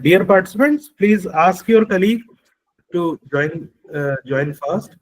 Dear participants, please ask your colleague to join fast.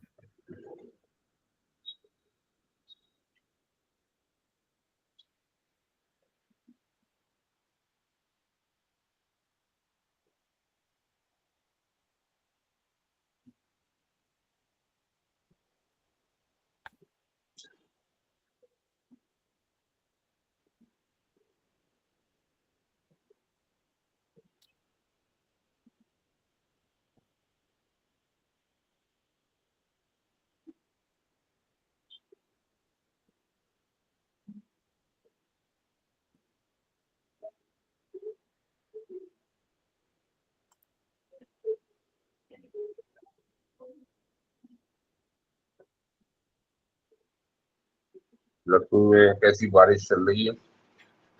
Lucknow में कैसी बारिश चल रही है?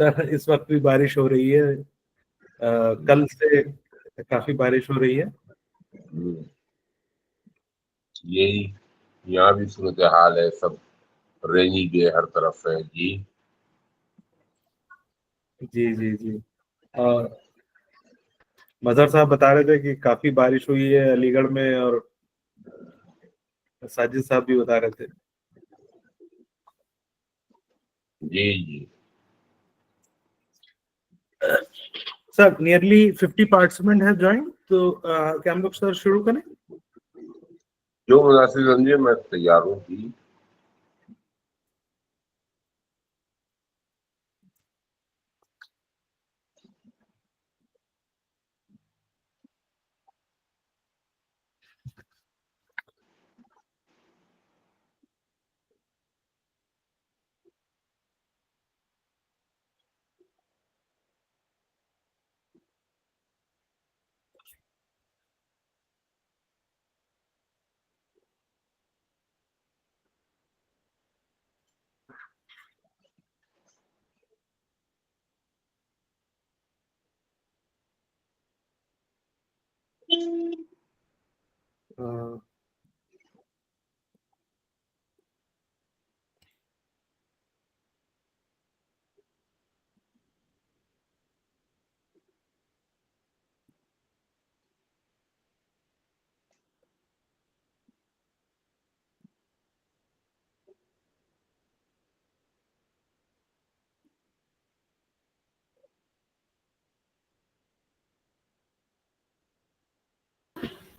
सर, इस वक्त भी बारिश हो रही है। कल से काफी बारिश हो रही है। हम्म, यही यहाँ भी सूरत हाल है, सब रेनी डे हर तरफ है जी। जी जी जी। और मजहर साहब बता रहे थे कि काफी बारिश हुई है अलीगढ़ में, और साजिद साहब भी बता रहे थे। जी जी। सर, नियरली 50 पार्टिसिपेंट है ज्वाइन, तो क्या हम लोग सर शुरू करें? जो मुनासिब समझे, मैं तैयार हूँ जी।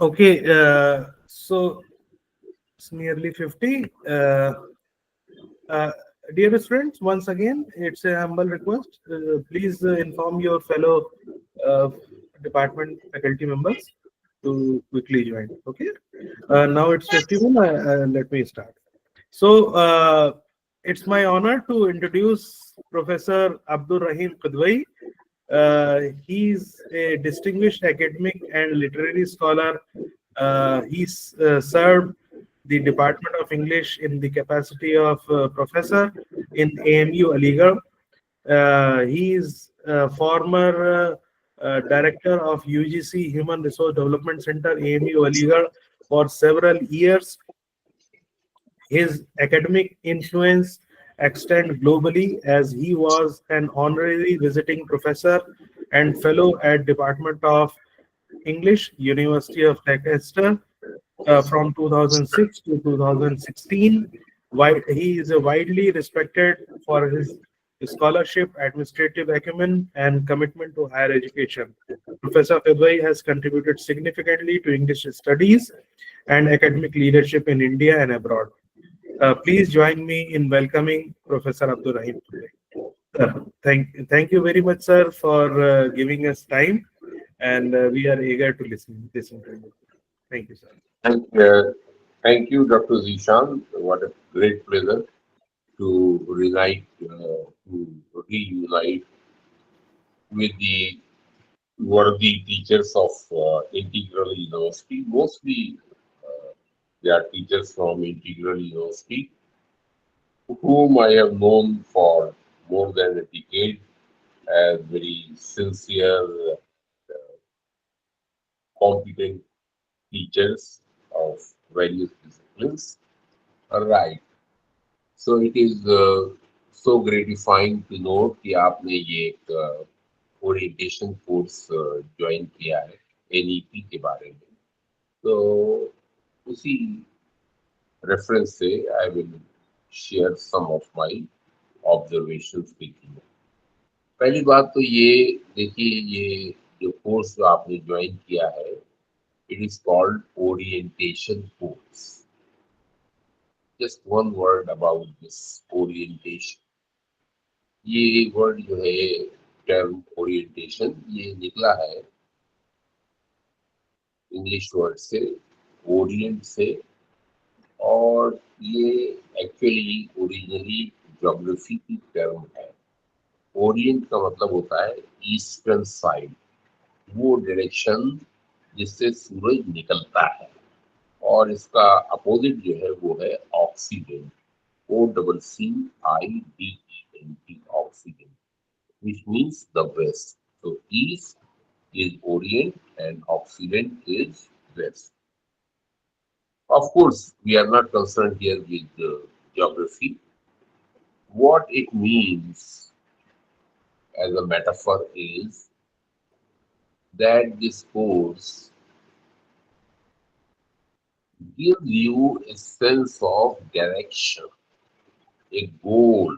Okay, so it's nearly 50. Uh, Dear friends, once again, it's a humble request. Please inform your fellow uh, department faculty members to quickly join. Okay. Now it's 51. Let me start. So it's my honor to introduce Professor Abdur Rahim Qudwai. He's a distinguished academic and literary scholar. He's served the Department of English in the capacity of professor in AMU Aligarh. He is former director of UGC Human Resource Development Center, AMU Aligarh, for several years. His academic influence extends globally, as he was an honorary visiting professor and fellow at Department of English, University of Leicester, from 2006 to 2016. He is widely respected for his scholarship, administrative acumen, and commitment to higher education. Professor February has contributed significantly to English studies and academic leadership in India and abroad. Please join me in welcoming Professor Abdur Rahim today. Thank you very much, sir, for giving us time, and we are eager to listen to you. Thank you, sir. Thank, thank you, Dr. Zishan. What a great pleasure to reunite with the worthy teachers of Integral University. Mostly, they are teachers from Integral University, whom I have known for more than a decade as very sincere, competent teachers of various disciplines. Right. So it is so gratifying to note कि आपने ये एक orientation course join किया है NEP के बारे में. तो उसी रेफरेंस से I will share some of my observations with you. पहली बात तो ये देखिए, ये जो कोर्स जो आपने ज्वाइन किया है, it is called orientation course. Just one word about this orientation. ये वर्ड जो है, टर्म ओरिएंटेशन, ये निकला है इंग्लिश वर्ड से, ओरिएंट से. और ये एक्चुअली ओरिजिनली ज्योग्राफी की टर्म है. ओरिएंट का मतलब होता है ईस्टर्न साइड, वो डायरेक्शन जिससे सूरज निकलता है. और इसका अपोजिट जो है वो है oxidant. OCCIDENT, oxidant, which means the west. So east is orient and occident is west. Of course, we are not concerned here with geography. What it means as a metaphor is that this course gives you a sense of direction, a goal,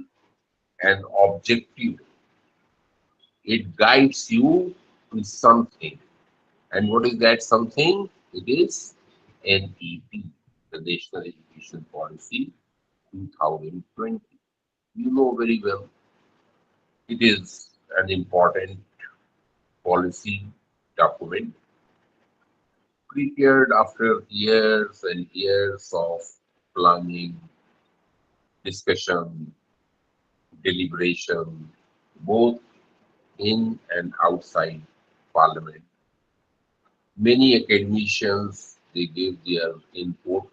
an objective. It guides you to something. And what is that something? It is NEP, the National Education Policy 2020. You know very well, it is an important policy document prepared after years and years of planning, discussion, deliberation, both in and outside Parliament. Many academicians, they gave their input,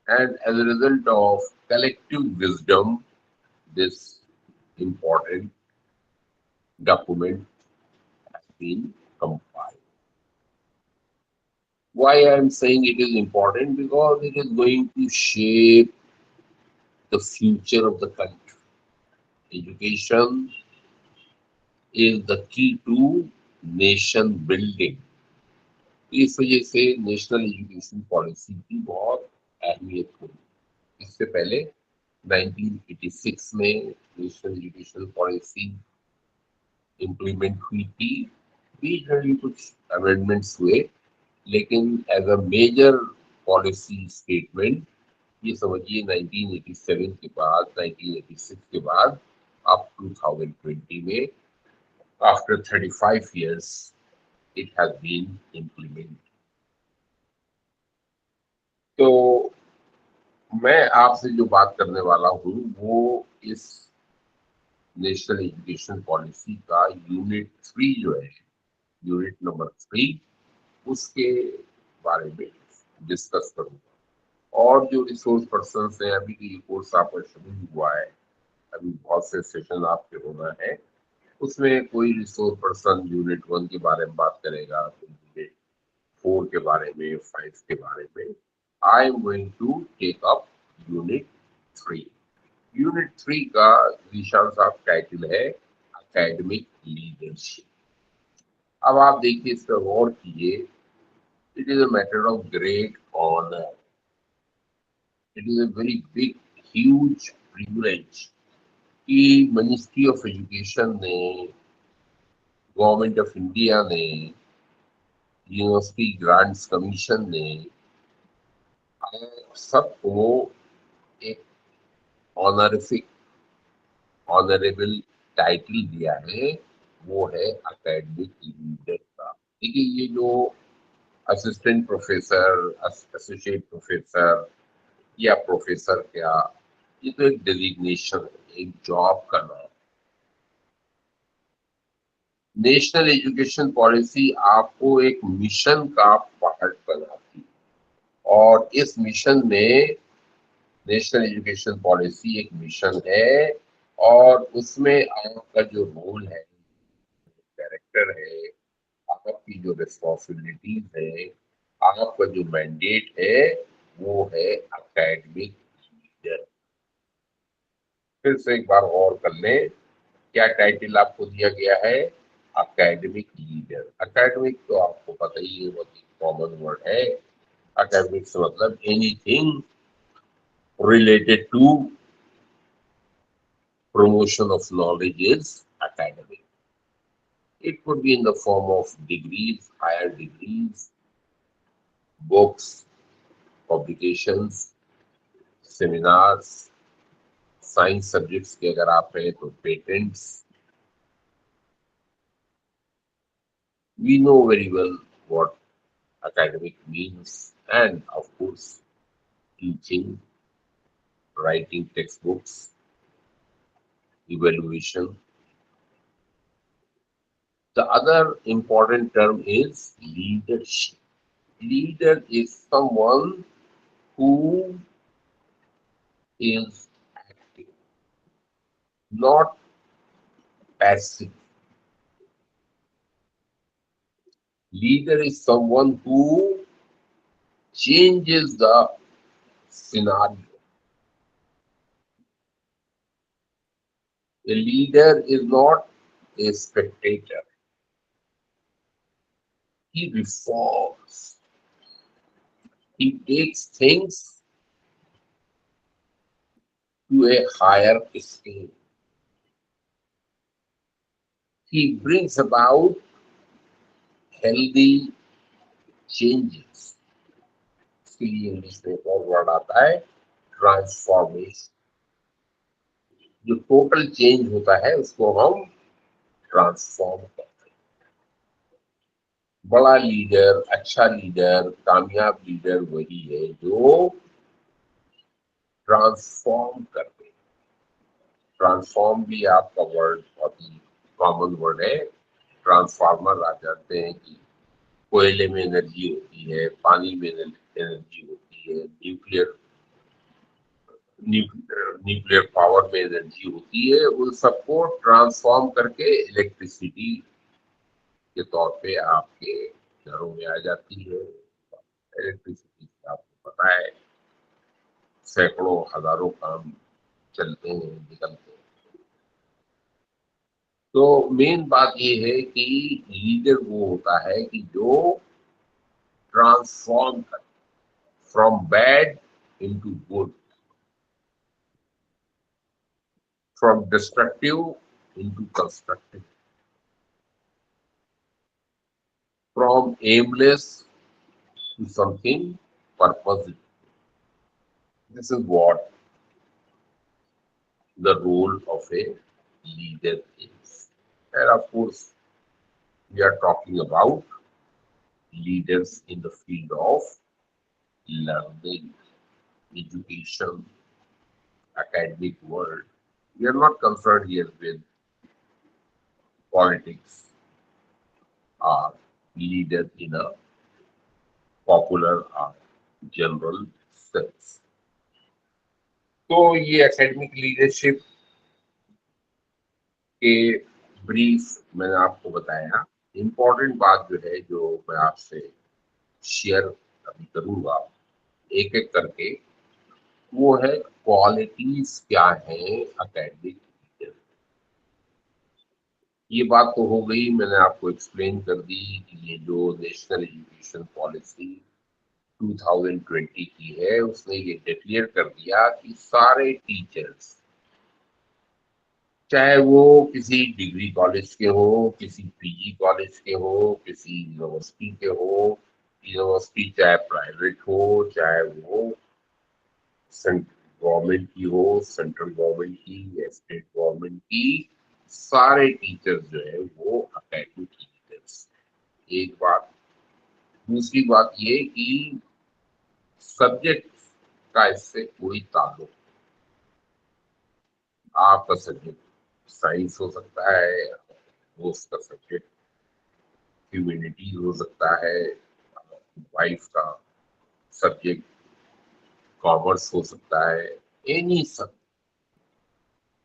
and as a result of collective wisdom, this important document has been compiled. Why I am saying it is important? Because it is going to shape the future of the country. Education is the key to nation building. इस वजह से national education policy की बहुत अहमियत हुई. इससे पहले 1986 में नेशनल एजुकेशन पॉलिसी इम्प्लीमेंट हुई थी. बीच में भी कुछ अमेंडमेंट्स हुए, लेकिन as a major policy statement ये समझिए 1987 के बाद, 1986 के बाद अब 2020 में, after 35 years, it has been implemented. तो मैं आपसे जो बात करने वाला हूँ वो इस नेशनल एजुकेशन पॉलिसी का यूनिट 3 जो है, यूनिट नंबर 3, उसके बारे में डिस्कस करूंगा. और जो रिसोर्स पर्सन है, अभी ये कोर्स आपका शुरू हुआ है, अभी बहुत से सेशन आपके होना है, उसमें कोई रिसोर्स पर्सन यूनिट 1 के बारे में बात करेगा, कोई यूनिट 4 के बारे में, 5 के बारे में. I am going to take up unit 3. Unit 3 का विशाल साहब टाइटल है एकेडमिक लीडरशिप. अब आप देखिए, इस पर गौर कीजिए. It is a matter of great honour. It is a very big, huge privilege कि मिनिस्ट्री ऑफ एजुकेशन ने, गवर्नमेंट ऑफ इंडिया ने, यूनिवर्सिटी ग्रांट्स कमीशन ने आप सबको एक ऑनरिफिक, ऑनरेबल टाइटल दिया है. वो है एकेडमिक लीडर का. देखिए, ये जो असिस्टेंट प्रोफेसर, एसोसिएट प्रोफेसर या प्रोफेसर, क्या ये तो एक डेजिग्नेशन है, एक जॉब का नाम. नेशनल एजुकेशन पॉलिसी आपको एक मिशन का पार्ट बनाती है. और इस मिशन में, नेशनल एजुकेशन पॉलिसी एक मिशन है, और उसमें आपका जो रोल है, कैरेक्टर है, आपकी जो रिस्पॉन्सिबिलिटीज है, आपका जो मैंडेट है, वो है एकेडमिक लीडर. फिर से एक बार और कर लें, क्या टाइटल आपको दिया गया है? Academic leader. एकेडमिक तो आपको पता ही है, बहुत ही कॉमन वर्ड है। एकेडमिक से मतलब anything related to promotion of knowledge is academic. It could be in the form of degrees, higher degrees, books, publications, seminars, science subjects के अगर आप हैं तो patents. We know very well what academic means, and of course teaching, writing textbooks, evaluation. The other important term is leadership. Leader is someone who is active, not passive. Leader is someone who changes the scenario. A leader is not a spectator. He reforms. He takes things to a higher scale. He brings about healthy changes. इसके लिए English में एक और word आता है, transformation. जो total change होता है उसको हम ट्रांसफॉर्म करते हैं। बड़ा लीडर, अच्छा लीडर, कामयाब लीडर वही है जो ट्रांसफॉर्म करते हैं। ट्रांसफॉर्म भी आपका वर्ड बहुत ही कॉमन वर्ड है। ट्रांसफार्मर आप जानते हैं कि कोयले में एनर्जी होती है, पानी में एनर्जी होती है, न्यूक्लियर पावर में एनर्जी होती है। उन सबको ट्रांसफॉर्म करके इलेक्ट्रिसिटी के तौर पे आपके घरों में आ जाती है। इलेक्ट्रिसिटी से आपको पता है सैकड़ों हजारों काम चलते हैं, निकलते हैं। तो मेन बात ये है कि लीडर वो होता है कि जो ट्रांसफॉर्म कर, from bad into good, from destructive into constructive, from aimless to something purpose. This is what the role of a leader is. And of course, we are talking about leaders in the field of learning, education, academic world. We are not concerned here with politics or leader in a popular or general sense. तो ये academic leadership के brief मैंने आपको बताया। Important बात जो है जो मैं आपसे शेयर अभी करूंगा एक एक करके, वो है क्वालिटीज क्या है एकेडमिक लीडर। ये बात तो हो गई, मैंने आपको एक्सप्लेन कर दी कि ये जो नेशनल एजुकेशन पॉलिसी 2020 की है उसने ये डिक्लेयर कर दिया कि सारे टीचर्स, चाहे वो किसी डिग्री कॉलेज के हो, किसी पीजी कॉलेज के हो, किसी यूनिवर्सिटी के हो, यूनिवर्सिटी चाहे प्राइवेट हो, चाहे वो गवर्नमेंट की हो, सेंट्रल गवर्नमेंट की या स्टेट गवर्नमेंट की, सारे टीचर्स जो है वो एकेडमिक टीचर्स। एक बात। दूसरी बात ये कि सब्जेक्ट का इससे कोई ताल्लुक, आपका सब्जेक्ट साइंस हो सकता है, वो उसका सब्जेक्ट ह्यूमैनिटीज हो सकता है, वाइफ का सब्जेक्ट कॉमर्स हो सकता है। एनी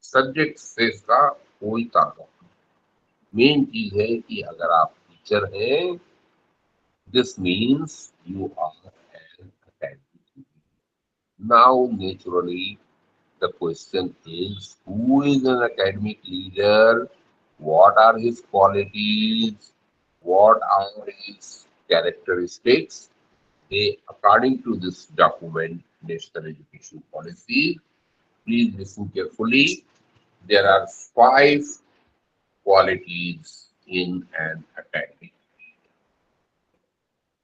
सब्जेक्ट से इसका कोई ताल्लुक नहीं। मेन चीज है कि अगर आप टीचर हैं, this means you are an academic. Now naturally The question is, who is an academic leader? What are his qualities? What are his characteristics? They, according to this document, National Education Policy, please listen carefully. There are 5 qualities in an academic.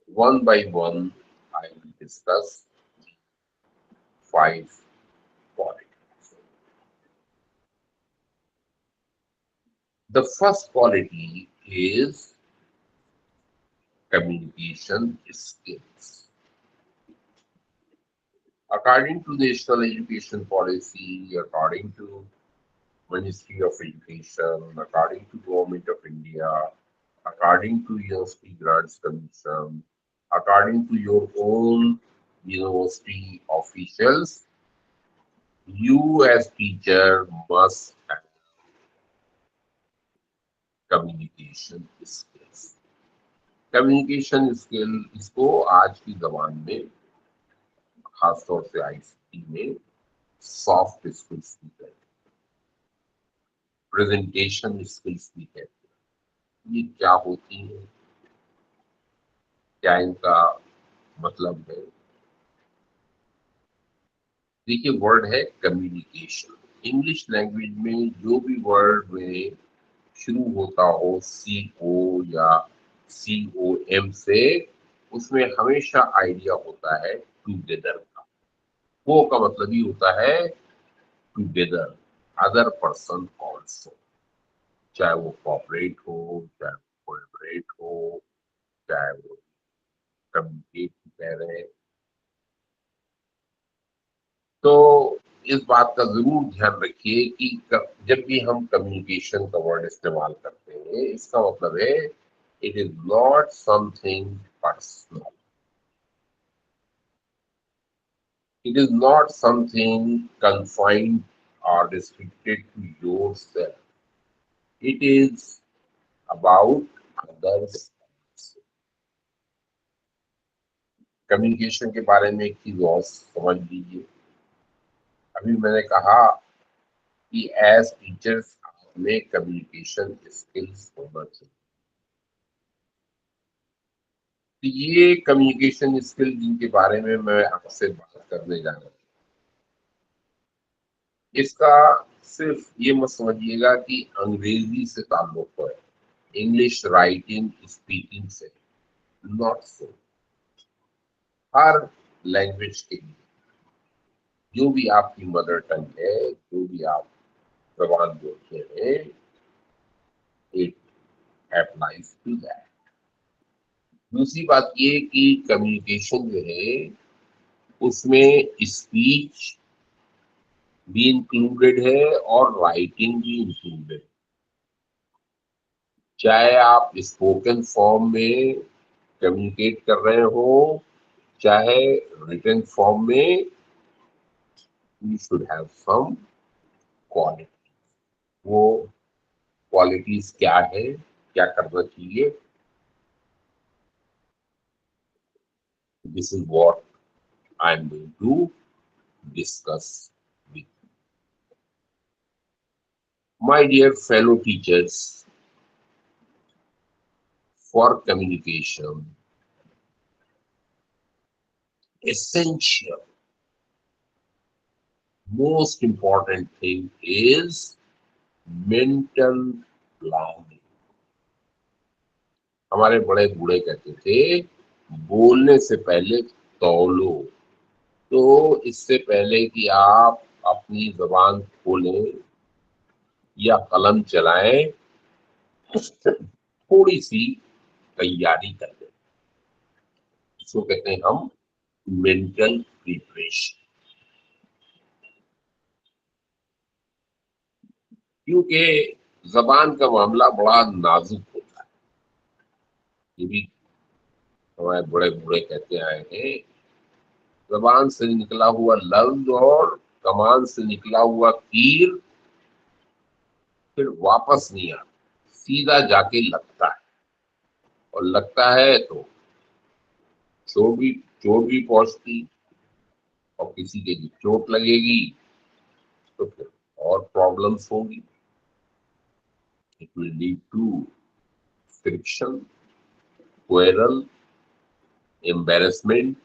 One by one, I will discuss 5 qualities. The first quality is communication skills. According to National Education Policy, according to Ministry of Education, according to Government of India, according to University Grants Commission, according to your own university officials, you as teacher must have communication skills. Communication skill इसको आज की जबान में खासतौर से ICT में soft skills भी कहते हैं, प्रेजेंटेशन स्किल्स भी कहते हैं। ये क्या होती है, क्या इनका मतलब है? देखिए, वर्ड है कम्युनिकेशन। इंग्लिश लैंग्वेज में जो भी वर्ड में शुरू होता हो CO या COM से, उसमें हमेशा आइडिया होता है टुगेदर का। वो का मतलब ही होता है टुगेदर, अदर पर्सन ऑल्सो, चाहे वो कॉपरेट हो, चाहे वो कोलैबोरेट हो, चाहे वो कम्युनिकेट कह रहे हैं। तो इस बात का जरूर ध्यान रखिए कि जब भी हम कम्युनिकेशन का वर्ड इस्तेमाल करते हैं, इसका मतलब है it is not something personal, it is not something confined or restricted to yourself. It is about others. Communication के बारे में एक चीज और समझ लीजिए। अभी मैंने कहा कि एज टीचर्स में कम्युनिकेशन स्किल्स होना चाहिए। तो ये कम्युनिकेशन स्किल जिनके बारे में मैं आपसे बात करने जा रहा हूँ, इसका सिर्फ ये मत समझिएगा कि अंग्रेजी से ताल्लुक है, इंग्लिश राइटिंग स्पीकिंग से, नॉट सो। हर लैंग्वेज के लिए जो भी आपकी मदर टंग है, जो भी आप जबान बोलते हैं, इट एप्लाइज टू दैट। दूसरी बात ये कि कम्युनिकेशन जो है उसमें स्पीच भी इंक्लूडेड है और राइटिंग भी इंक्लूडेड। चाहे आप स्पोकन फॉर्म में कम्युनिकेट कर रहे हो, चाहे रिटन फॉर्म में, you should have some quality. वो क्वालिटीज क्या है, क्या करना चाहिए, this is what I am going to discuss with my dear fellow teachers. For communication, essential, most important thing is mental planning. हमारे बड़े बूढ़े कहते थे, बोलने से पहले तौलो। तो इससे पहले कि आप अपनी जबान खोलें या कलम चलाएं, थोड़ी सी तैयारी कर लें। इसको कहते हैं हम मेंटल प्रिपरेशन। क्योंकि जबान का मामला बड़ा नाजुक होता है। ये भी हमारे बड़े बूढ़े कहते आए हैं, जबान से निकला हुआ लफ्ज और कमान से निकला हुआ तीर फिर वापस नहीं आता, सीधा जाके लगता है, और लगता है तो चोट भी पहुंचती, और किसी के चोट लगेगी तो फिर और प्रॉब्लम्स होंगी. It will lead to friction, quarrel, embarrassment,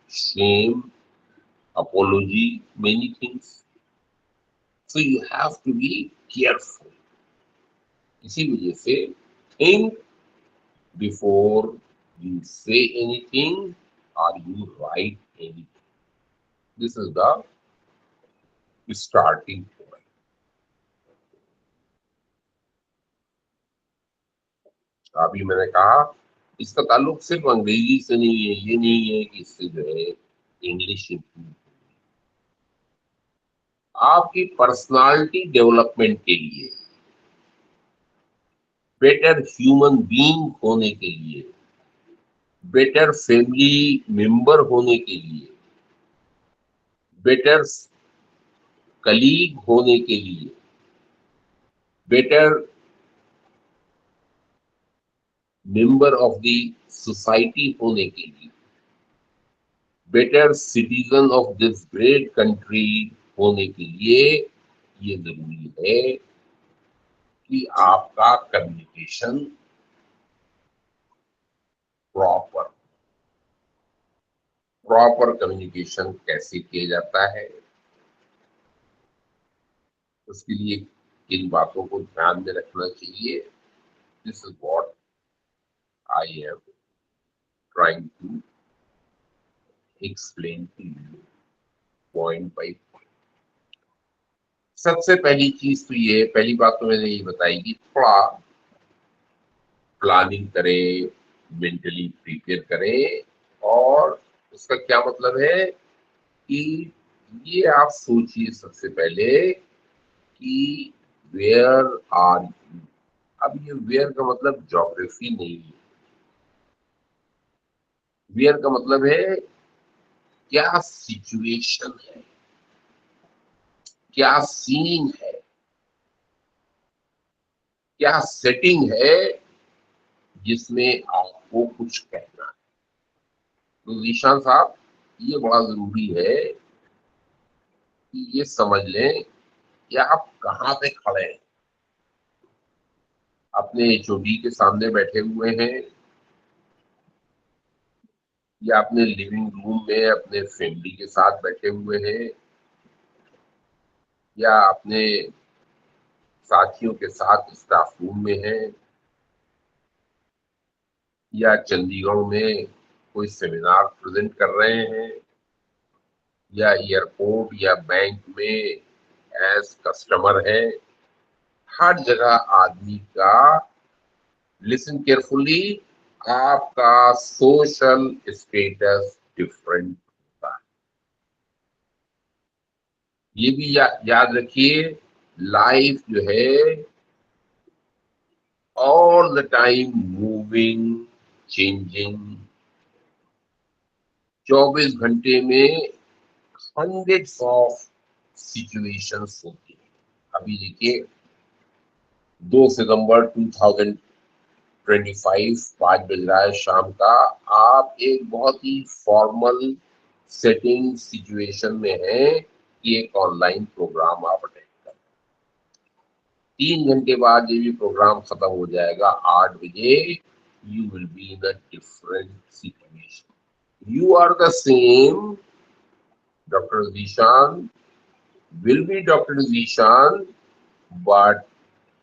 shame, apology, many things. So you have to be careful. इसी वजह से think before you say anything or you write anything. This is the starting point. अभी मैंने कहा इसका ताल्लुक सिर्फ अंग्रेजी से नहीं है, ये नहीं है कि इससे जो है इंग्लिश इंप्रूव. आपकी पर्सनालिटी डेवलपमेंट के लिए, बेटर ह्यूमन बीइंग होने के लिए, बेटर फैमिली मेंबर होने के लिए, बेटर कलीग होने के लिए, better member of the society होने के लिए, better citizen of this great country होने के लिए ये जरूरी है कि आपका कम्युनिकेशन प्रॉपर कम्युनिकेशन कैसे किया जाता है, उसके लिए किन बातों को ध्यान में रखना चाहिए. This is what I am trying to explain to you point by point. सबसे पहली चीज तो ये, पहली बात तो मैंने ये बताई कि थोड़ा प्लानिंग करें, मेंटली प्रिपेयर करें. और उसका क्या मतलब है कि ये आप सोचिए सबसे पहले कि वेयर आर यू. अब ये वेयर का मतलब ज्योग्राफी नहीं है. वेयर का मतलब है क्या सिचुएशन है, क्या सीन है, क्या सेटिंग है जिसमें आपको कुछ कहना है. तो ईशान साहब, ये बड़ा जरूरी है कि ये समझ लें कि आप कहाँ पे खड़े हैं. अपने एचओडी के सामने बैठे हुए हैं, या अपने लिविंग रूम में अपने फैमिली के साथ बैठे हुए हैं, या अपने साथियों के साथ स्टाफ रूम में हैं, या चंडीगढ़ में कोई सेमिनार प्रेजेंट कर रहे हैं, या एयरपोर्ट या बैंक में एज कस्टमर है. हर जगह आदमी का, लिसन केयरफुली, आपका सोशल स्टेटस डिफरेंट होता है. ये भी याद रखिए, लाइफ जो है all the time moving, changing. 24 घंटे में हंड्रेड्स ऑफ सिचुएशंस होती है. अभी देखिए 2 सितंबर 2025, 5 बज रहा है शाम का. आप एक बहुत ही फॉर्मल सेटिंग सिचुएशन में है कि एक ऑनलाइन प्रोग्राम आप अटेंड कर. 3 घंटे बाद जब ये प्रोग्राम खत्म हो जाएगा 8 बजे, you will be in a different situation. You are the same. Doctor Zeeshan will be Dr. Zishan, but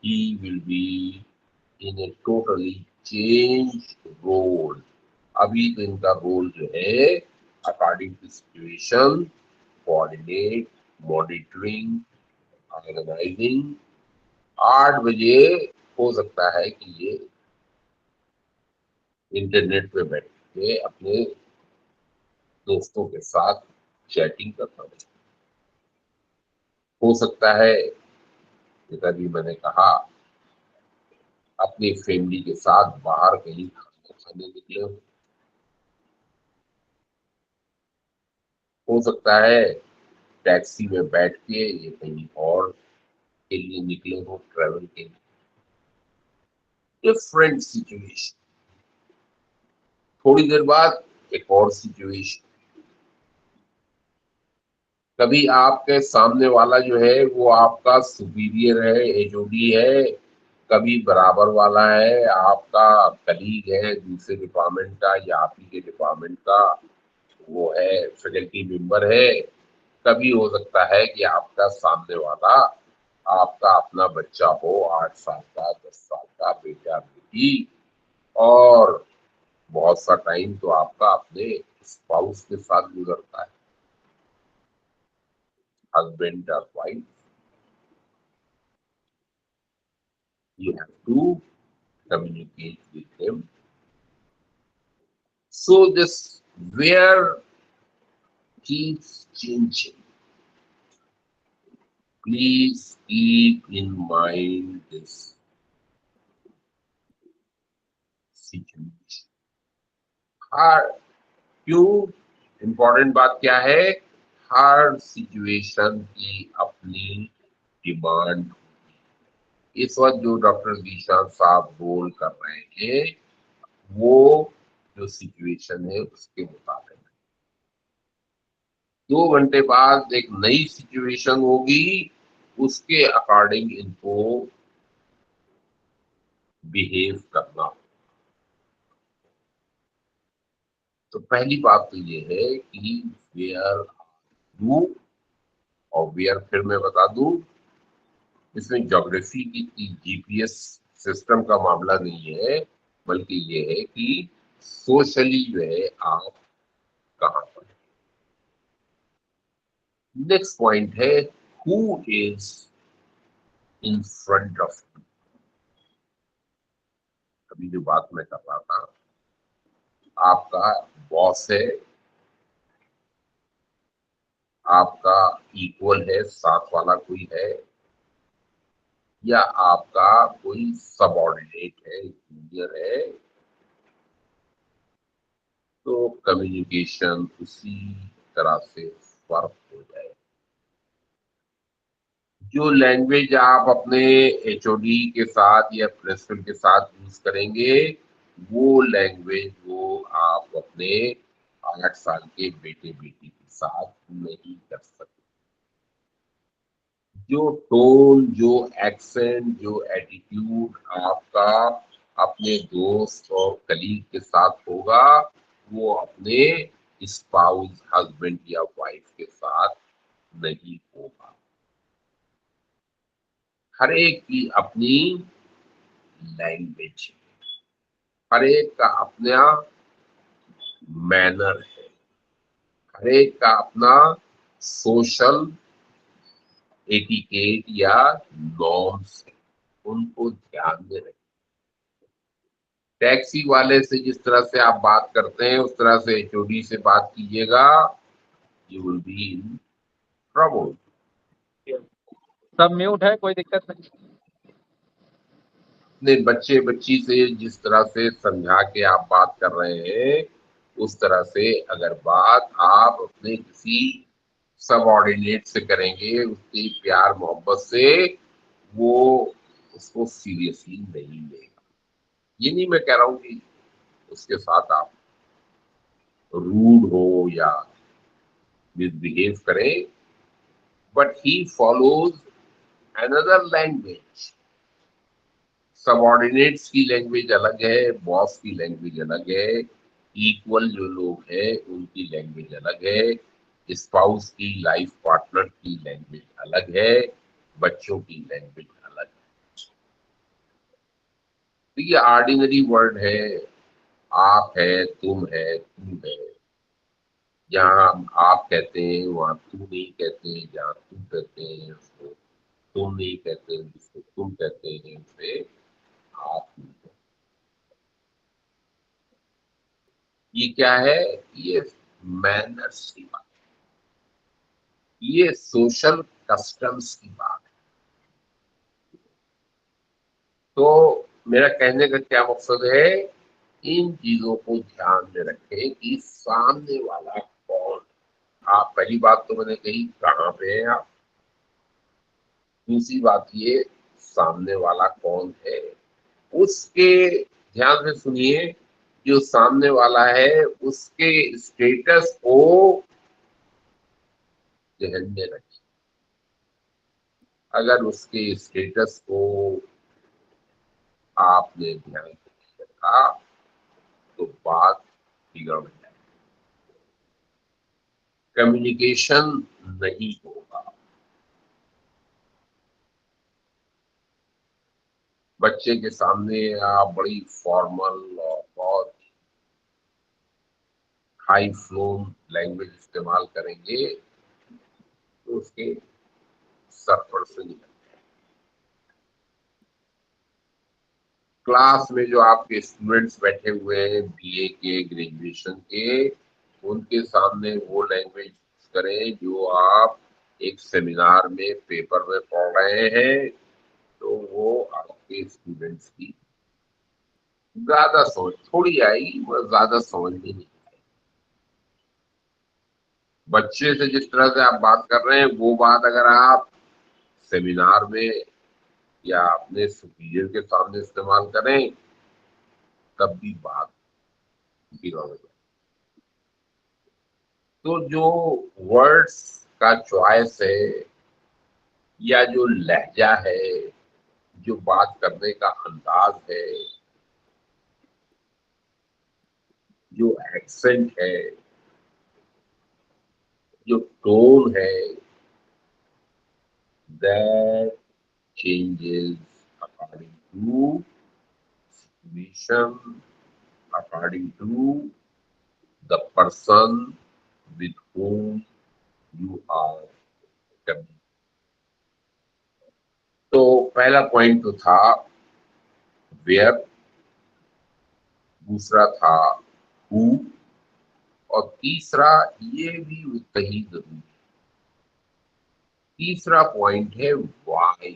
he will be in a totally changed role. अभी तो इनका रोल जो है according to situation, coordinate, monitoring, organising. 8 बजे हो सकता है कि ये इंटरनेट पे बैठ के अपने दोस्तों के साथ चैटिंग करता रहे. हो सकता है पिताजी, मैंने कहा, अपनी फैमिली के साथ बाहर कहीं खाना खाने निकले हो सकता है टैक्सी में बैठ के ये कहीं और के लिए निकले हो, ट्रेवल के लिए. Different situation. थोड़ी देर बाद एक और सिचुएशन. कभी आपके सामने वाला जो है वो आपका सुपीरियर है, एचओडी है, कभी बराबर वाला है, आपका कलीग है दूसरे डिपार्टमेंट का या आप ही के डिपार्टमेंट का, वो है फैकल्टी मेंबर है। कभी हो सकता है कि आपका सामने वाला आपका अपना बच्चा हो, 8 साल का, 10 साल का, बेटा बेटी, और बहुत सा टाइम तो आपका अपने स्पाउस के साथ गुजरता है, हस्बैंड और wife. You have to communicate with them. So this where keeps changing. Please keep in mind this situation. हर क्यों इम्पोर्टेंट बात क्या है? हर सिचुएशन की अपनी डिमांड। इस वक्त जो डॉक्टर जीशान साहब बोल कर रहे हैं वो जो सिचुएशन है उसके मुताबिक। 2 घंटे बाद एक नई सिचुएशन होगी, उसके अकॉर्डिंग इनको बिहेव करना। तो पहली बात तो ये है कि वेयर यू, और वेयर फिर मैं बता दूं, इसमें ज्योग्राफी की जीपीएस सिस्टम का मामला नहीं है, बल्कि ये है कि सोशली जो है आप कहाँ पर। नेक्स्ट पॉइंट है who is in front of. अभी जो बात मैं कर रहा था, आपका बॉस है, आपका इक्वल है, साथ वाला कोई है, या आपका कोई सबऑर्डिनेट है, जूनियर है, तो कम्युनिकेशन उसी तरह से फर्क हो जाए। जो लैंग्वेज आप अपने एचओडी के साथ या प्रिंसिपल के साथ यूज करेंगे, वो लैंग्वेज वो आप अपने 8 साल के बेटे बेटी के साथ नहीं कर सकते। जो टोन, जो एक्सेंट, जो एटीट्यूड आपका अपने दोस्त और कलीग के साथ होगा, वो अपने स्पाउस, हस्बैंड या वाइफ के साथ नहीं होगा। हर एक की अपनी लैंग्वेज है, हर एक का अपना मैनर है, हर एक का अपना सोशल एटिकेट या नॉर्म्स है, उनको ध्यान में रखें। टैक्सी वाले से जिस तरह से आप बात करते हैं उस तरह से एचओडी से बात कीजिएगा, you will be in trouble. सब म्यूट है, कोई दिक्कत नहीं। अपने बच्चे बच्ची से जिस तरह से समझा के आप बात कर रहे हैं, उस तरह से अगर बात आप अपने किसी सबऑर्डिनेट से करेंगे, उसकी प्यार मोहब्बत से, वो उसको सीरियसली नहीं लेगा। ये नहीं मैं कह रहा हूं कि उसके साथ आप रूड हो या मिसबिहेव करें, but he follows another language. Subordinates की लैंग्वेज अलग है, बॉस की लैंग्वेज अलग है, इक्वल जो लोग हैं उनकी लैंग्वेज अलग है, स्पाउस की, लाइफ पार्टनर की लैंग्वेज अलग है, बच्चों की लैंग्वेज अलग है। तो ये ऑर्डिनरी वर्ड है, आप है, तुम है, तू है। जहाँ आप कहते हैं वहाँ तू नहीं कहते हैं, जहाँ तुम कहते हैं उसको तुम नहीं कहते हैं, जिसको तुम कहते हैं उसे आप नहीं कहते। ये क्या है? ये मैनर्स की बात, ये सोशल कस्टम्स की बात है। तो मेरा कहने का क्या मकसद है, इन चीजों को ध्यान में रखें कि सामने वाला कौन। आप पहली बात तो मैंने कही कहाँ पे हैं आप, दूसरी बात ये सामने वाला कौन है, उसके ध्यान से सुनिए। जो सामने वाला है उसके स्टेटस को जहन में रखें। अगर उसके स्टेटस को आपने ध्यान में रखा तो बात बिगड़ जाए, कम्युनिकेशन नहीं होगा। बच्चे के सामने आप बड़ी फॉर्मल और बहुत हाई फ्लोन लैंग्वेज इस्तेमाल करेंगे तो उसके सर पर से निकल। क्लास में जो आपके स्टूडेंट्स बैठे हुए हैं बीए के, ग्रेजुएशन के, उनके सामने वो लैंग्वेज करें जो आप एक सेमिनार में पेपर में पढ़ रहे हैं, तो वो आपके स्टूडेंट्स की ज्यादा समझ थोड़ी आएगी, मगर ज्यादा समझ में नहीं। बच्चे से जिस तरह से आप बात कर रहे हैं वो बात अगर आप सेमिनार में या अपने सुपीरियर के सामने इस्तेमाल करें तब भी बात बिगड़ जाए। तो जो वर्ड्स का चॉइस है या जो लहजा है, जो बात करने का अंदाज है, जो एक्सेंट है, जो टोन है, that changes according to situation, according to the person with whom you are coming. तो पहला पॉइंट तो था वेयर, दूसरा था हु, और तीसरा ये भी उतना ही जरूरी, तीसरा पॉइंट है वाई।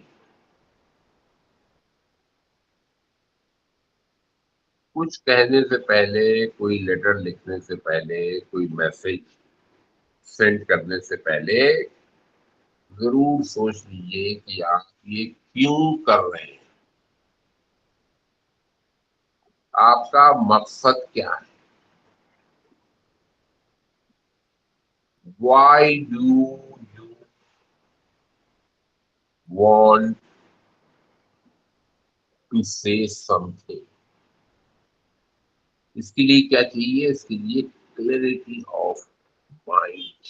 कुछ कहने से पहले, कोई लेटर लिखने से पहले, कोई मैसेज सेंड करने से पहले जरूर सोच लीजिए कि आप ये क्यों कर रहे हैं, आपका मकसद क्या है। Why do you want to say something? इसके लिए क्या चाहिए? इसके लिए clarity of mind,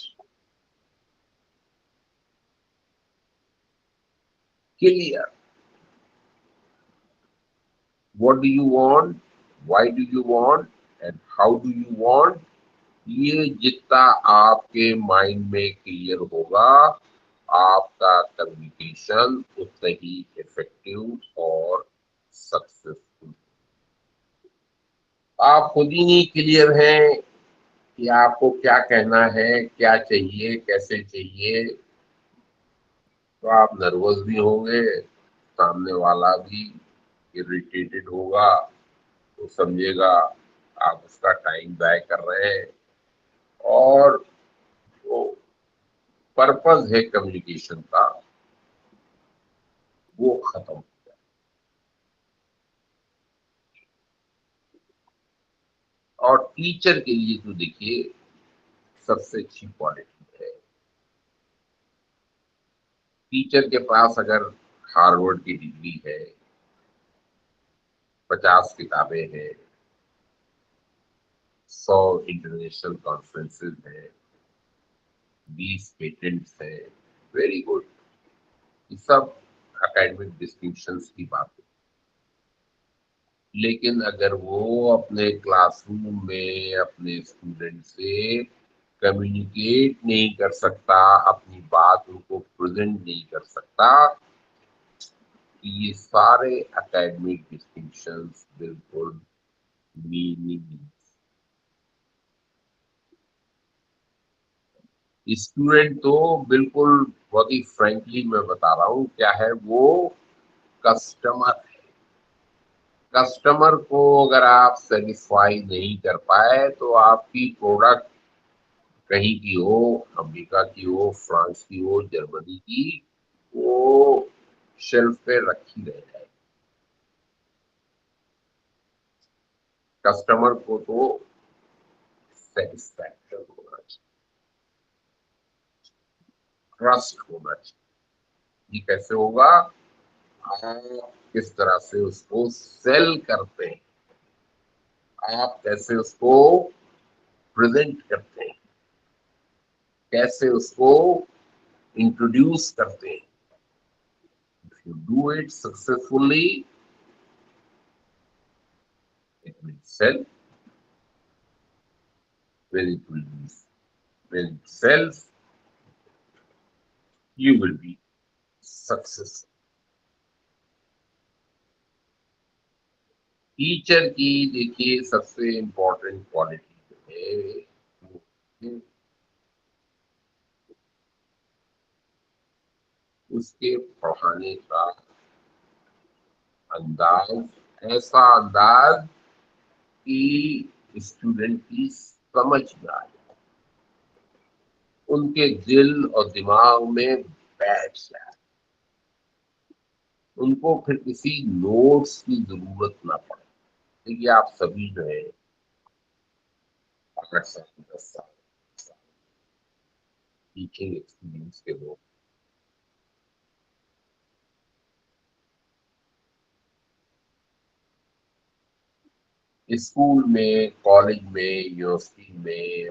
clear. What do you want? Why do you want? And how do you want? ये जितना आपके माइंड में क्लियर होगा, आपका कम्युनिकेशन उतना ही इफेक्टिव और सक्सेसफुल। आप खुद ही नहीं क्लियर हैं कि आपको क्या कहना है, क्या चाहिए, कैसे चाहिए, तो आप नर्वस भी होंगे, सामने वाला भी इरिटेटेड होगा, तो समझेगा आप उसका टाइम ज़ाया कर रहे हैं और वो पर्पस है कम्युनिकेशन का वो खत्म हो जाए। और टीचर के लिए तो देखिए सबसे अच्छी क्वालिटी है, टीचर के पास अगर हार्वर्ड की डिग्री है, 50 किताबें हैं, 100 इंटरनेशनल कॉन्फ्रेंसेस हैं, 20 पेटेंट्स हैं, वेरी गुड, ये सब एकेडमिक डिस्टिंक्शंस की बात है। लेकिन अगर वो अपने क्लासरूम में अपने स्टूडेंट से कम्युनिकेट नहीं कर सकता, अपनी बात उनको प्रेजेंट नहीं कर सकता, ये सारे एकेडमिक डिस्टिंक्शंस बिल्कुल मीनिंग। स्टूडेंट तो बिल्कुल बहुत ही फ्रेंकली मैं बता रहा हूँ क्या है, वो कस्टमर है। कस्टमर को अगर आप सेटिस्फाई नहीं कर पाए तो आपकी प्रोडक्ट कहीं की हो, अमेरिका की हो, फ्रांस की हो, जर्मनी की, वो शेल्फ पे रखी रह जाए। कस्टमर को तो सेटिस्फैक्शन होना चाहिए। ट्रस्ट होना चाहिए। ये कैसे होगा? आप किस तरह से उसको सेल करते हैं, आप कैसे उसको प्रेजेंट करते हैं, कैसे उसको इंट्रोड्यूस करते हैं। If you do it successfully, it will sell. When it sells, you will be successful. Teacher की देखिए सबसे इम्पोर्टेंट क्वालिटी जो है वो है उसके पढ़ाने का अंदाज, ऐसा अंदाज कि स्टूडेंट की समझ में आए, उनके दिल और दिमाग में बैठ जाए, उनको फिर किसी नोट्स की जरूरत ना पड़े। देखिए आप सभी जो है 8 साल 10 साल टीचिंग एक्सपीरियंस के लोग, स्कूल में, कॉलेज में, यूनिवर्सिटी में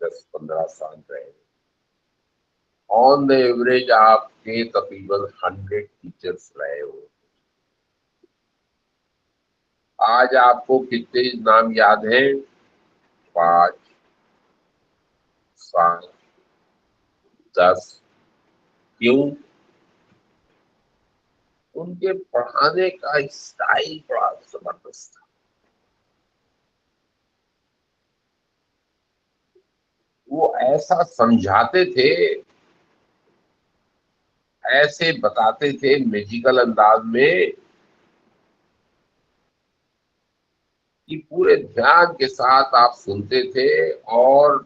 10-15 साल रहे, ऑन द एवरेज आपके तकरीबन 100 टीचर्स रहे हो। आज आपको कितने नाम याद हैं? 5, 7, 10। क्यों? उनके पढ़ाने का स्टाइल बड़ा जबरदस्त था। वो ऐसा समझाते थे, ऐसे बताते थे मैजिकल अंदाज में कि पूरे ध्यान के साथ आप सुनते थे और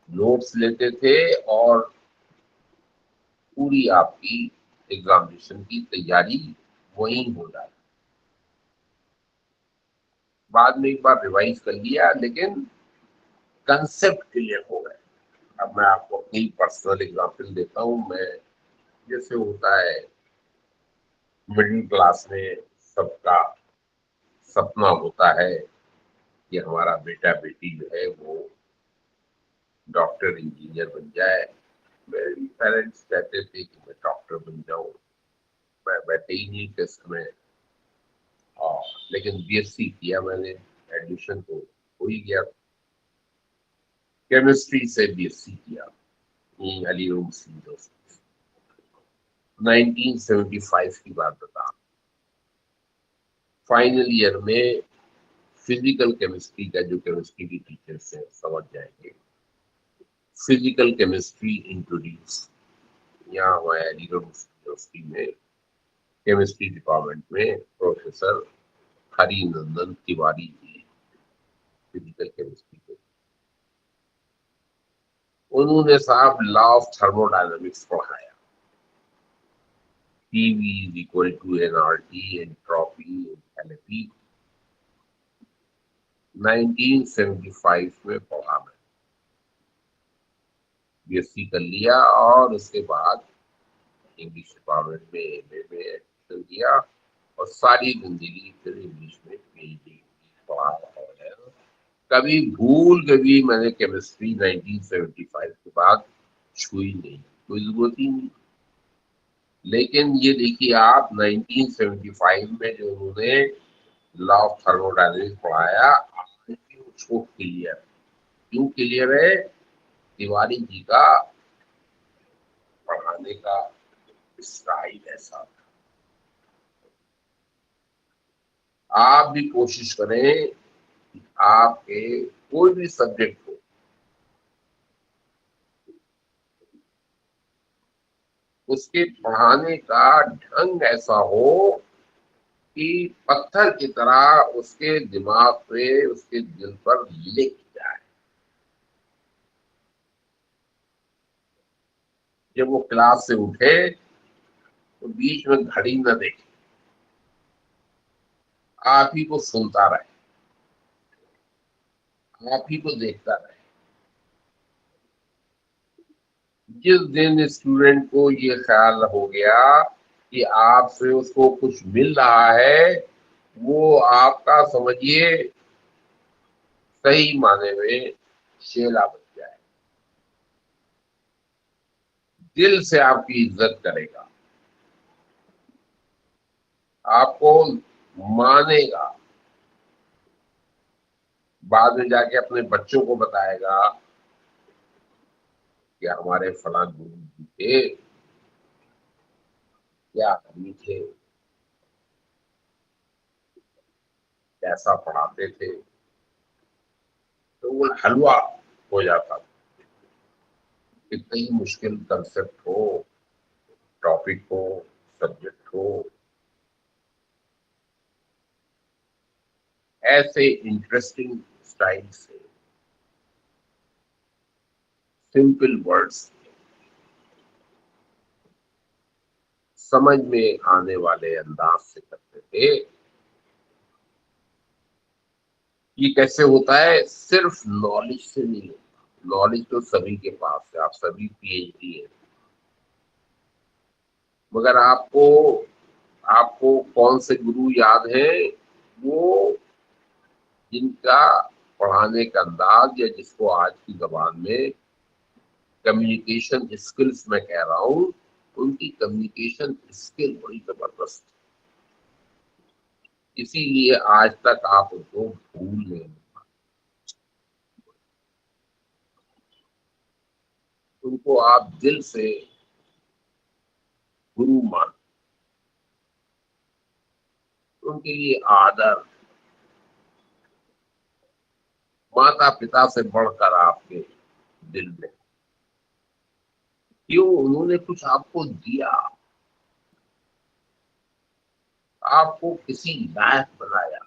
नोट्स लेते थे और पूरी आपकी एग्जामिनेशन की तैयारी वहीं हो जाती। बाद में एक बार रिवाइज कर लिया लेकिन कंसेप्ट क्लियर हो गए। अब मैं आपको अपनी पर्सनल एग्जांपल देता हूँ। मैं, जैसे होता है मिडिल क्लास में सबका सपना होता है कि हमारा बेटा बेटी जो है वो डॉक्टर इंजीनियर बन जाए। मेरे पेरेंट्स कहते थे कि मैं डॉक्टर बन जाऊं, मैं बैठे ही नहीं टेस्ट में। और लेकिन बीएससी किया मैंने, एडमिशन तो हो ही गया। केमिस्ट्री से बीएससी किया अलीगढ़ मुस्लिम यूनिवर्सिटी। 1975 की बात बता, फाइनल ईयर में फिजिकल केमिस्ट्री का, जो केमिस्ट्री की टीचर्स हैं समझ जाएंगे, फिजिकल केमिस्ट्री इंट्रोड्यूस यहाँ हमारे अलीगढ़ मुस्लिम यूनिवर्सिटी में केमिस्ट्री डिपार्टमेंट में professor Harinandan Tiwari ji physical chemistry के, उन्होंने साहब लॉ ऑफ थर्मोडायनामिक्स पढ़ाया। PV is equal to nRT, entropy, enthalpy। 1975 में पढ़ा मैं, बीएससी कर लिया और उसके बाद इंग्लिश डिपार्टमेंट में एमए में एडमिशन किया और सारी जिंदगी फिर इंग्लिश में पीएचडी पढ़ा है। कभी भूल के भी मैंने केमिस्ट्री 1975 के बाद छुई नहीं, कोई जरूरत ही नहीं। लेकिन ये देखिए आप 1975 में जो उन्होंने लॉ ऑफ थर्मोडायनामिक्स पढ़ाया, आज भी उसको क्लियर, क्यों क्लियर है? तिवारी जी का पढ़ाने का स्टाइल ऐसा था। आप भी कोशिश करें कि आपके कोई भी सब्जेक्ट हो, उसके पढ़ाने का ढंग ऐसा हो कि पत्थर की तरह उसके दिमाग पे, उसके दिल पर लिख जाए। जब वो क्लास से उठे तो बीच में घड़ी न देखे, आप ही को सुनता रहे, आप ही को देखता रहे। जिस दिन स्टूडेंट को ये ख्याल हो गया कि आपसे उसको कुछ मिल रहा है, वो आपका समझिए सही माने में शेरा बन जाए, दिल से आपकी इज्जत करेगा, आपको मानेगा, बाद में जाके अपने बच्चों को बताएगा कि हमारे फलां गुरु जी थे, क्या आदमी थे, कैसा पढ़ाते थे। तो वो हलवा हो जाता। कितना ही मुश्किल कंसेप्ट हो, टॉपिक हो, सब्जेक्ट हो, ऐसे इंटरेस्टिंग स्टाइल से सिंपल वर्ड्स समझ में आने वाले अंदाज से करते थे। ये कैसे होता है? सिर्फ नॉलेज से नहीं होता। नॉलेज तो सभी के पास है, आप सभी पीएचडी है, मगर आपको आपको कौन से गुरु याद है? वो जिनका पढ़ाने का अंदाज, या जिसको आज की जबान में कम्युनिकेशन स्किल्स मैं कह रहा हूं, उनकी कम्युनिकेशन स्किल बड़ी जबरदस्त, इसीलिए आज तक आप उनको भूल नहीं। उनको आप दिल से गुरु मान, उनके लिए आदर, माता पिता से बढ़कर आपके दिल में, क्यों? उन्होंने कुछ आपको दिया, आपको किसी लायक बनाया।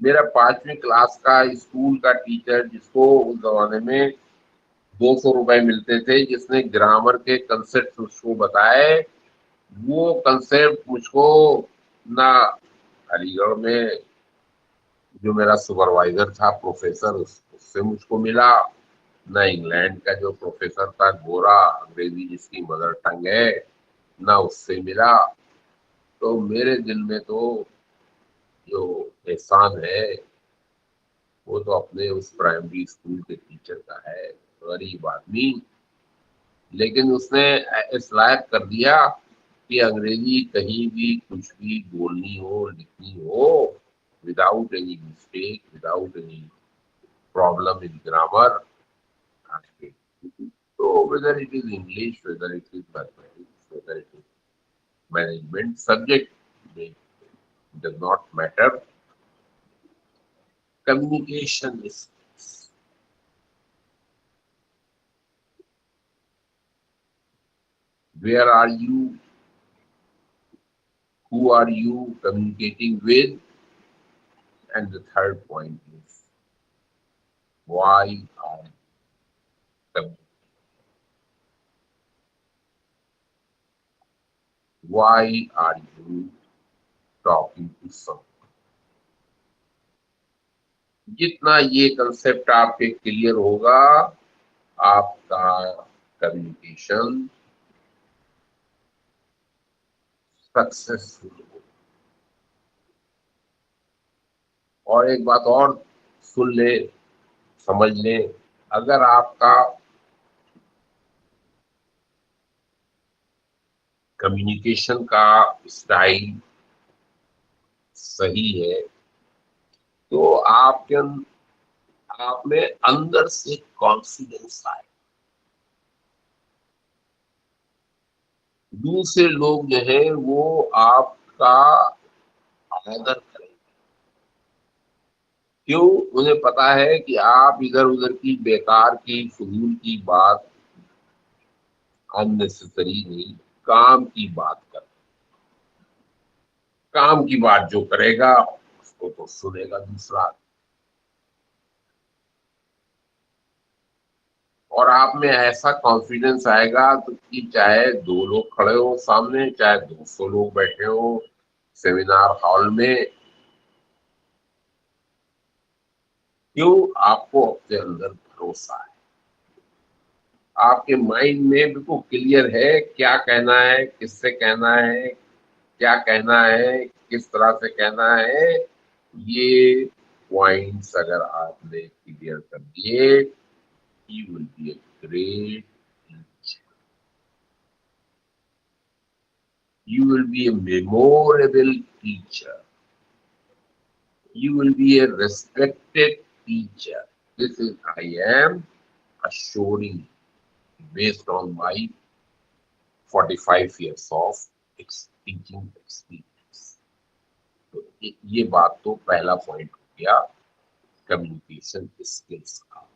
मेरा 5वीं क्लास का स्कूल का टीचर, जिसको उस जमाने में 200 रुपए मिलते थे, जिसने ग्रामर के कंसेप्ट उसको बताए, वो कंसेप्ट मुझको ना अलीगढ़ में जो मेरा सुपरवाइजर था प्रोफेसर, उससे मुझको मिला, ना इंग्लैंड का जो प्रोफेसर था गोरा, अंग्रेजी जिसकी मदर टंग है, ना उससे मिला। तो मेरे दिल में तो जो एहसान है वो तो अपने उस प्राइमरी स्कूल के टीचर का है। गरीब आदमी, लेकिन उसने इस लायक कर दिया कि अंग्रेजी कहीं भी कुछ भी बोलनी हो, लिखनी हो, without any mistake, without any problem in grammar. So whether it is English, whether it is mathematics, whether it is management subject, it does not matter. Communication is where are you, who are you communicating with, and the third point is why are you, why are you talking to someone? जितना ये concept आपके clear होगा, आपका communication successful होगा। और एक बात और सुन ले, समझ ले, अगर आपका कम्युनिकेशन का स्टाइल सही है तो आप में अंदर से कॉन्फिडेंस आए, दूसरे लोग जो है वो आपका आदर करें। क्यों? उन्हें पता है कि आप इधर उधर की बेकार की फजूल की बात, अननेसेसरी नहीं, काम की बात कर, काम की बात जो करेगा उसको तो सुनेगा दूसरा। और आप में ऐसा कॉन्फिडेंस आएगा तो कि चाहे 2 लोग खड़े हो सामने, चाहे 200 लोग बैठे हो सेमिनार हॉल में, क्यों? आपको अपने अंदर भरोसा है, आपके माइंड में बिल्कुल क्लियर है क्या कहना है, किससे कहना है, क्या कहना है, किस तरह से कहना है। ये पॉइंट्स अगर आपने क्लियर कर दिए, you will B a great teacher, you will be a memorable teacher, you will be a respected teacher. This is I am assuring based on my 45 years of teaching experience. तो ये बात तो पहला point हो गया communication skills का।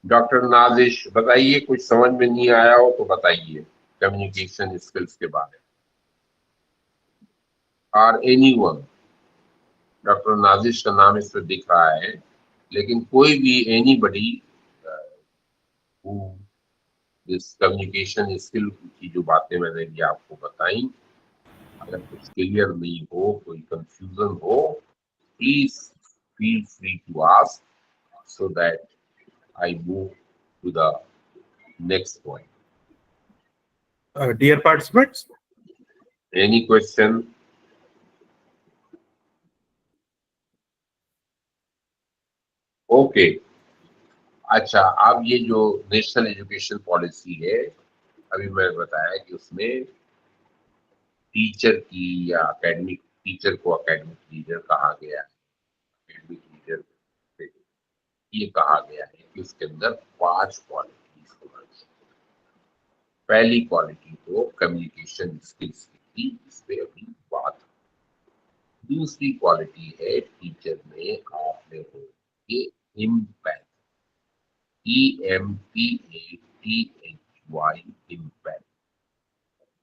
Doctor Nazish बताइए, कुछ समझ में नहीं आया हो तो बताइए कम्युनिकेशन स्किल्स के बारे में। और एनीवन, डॉक्टर नाजिश का नाम इस पर दिख रहा है, लेकिन कोई भी एनीबडी इस कम्युनिकेशन स्किल की जो बातें मैंने भी आपको बताई, अगर कुछ क्लियर नहीं हो, कोई कंफ्यूजन हो, please feel free to ask so that I move to the next point. Dear participants, any question? Okay, अच्छा, अब ये जो नेशनल एजुकेशन पॉलिसी है, अभी मैंने बताया कि उसमें टीचर की या एकेडमिक टीचर को एकेडमिक लीडर कहा गया है। एकेडमिक लीडर से ये कहा गया है कि उसके अंदर 5 क्वालिटीज होना चाहिए। पहली क्वालिटी तो कम्युनिकेशन स्किल्स की थी, इस पे अभी बात। दूसरी क्वालिटी है टीचर में आप में हो ये इम्पैक्ट, EMPATHY, इम्पैक्ट।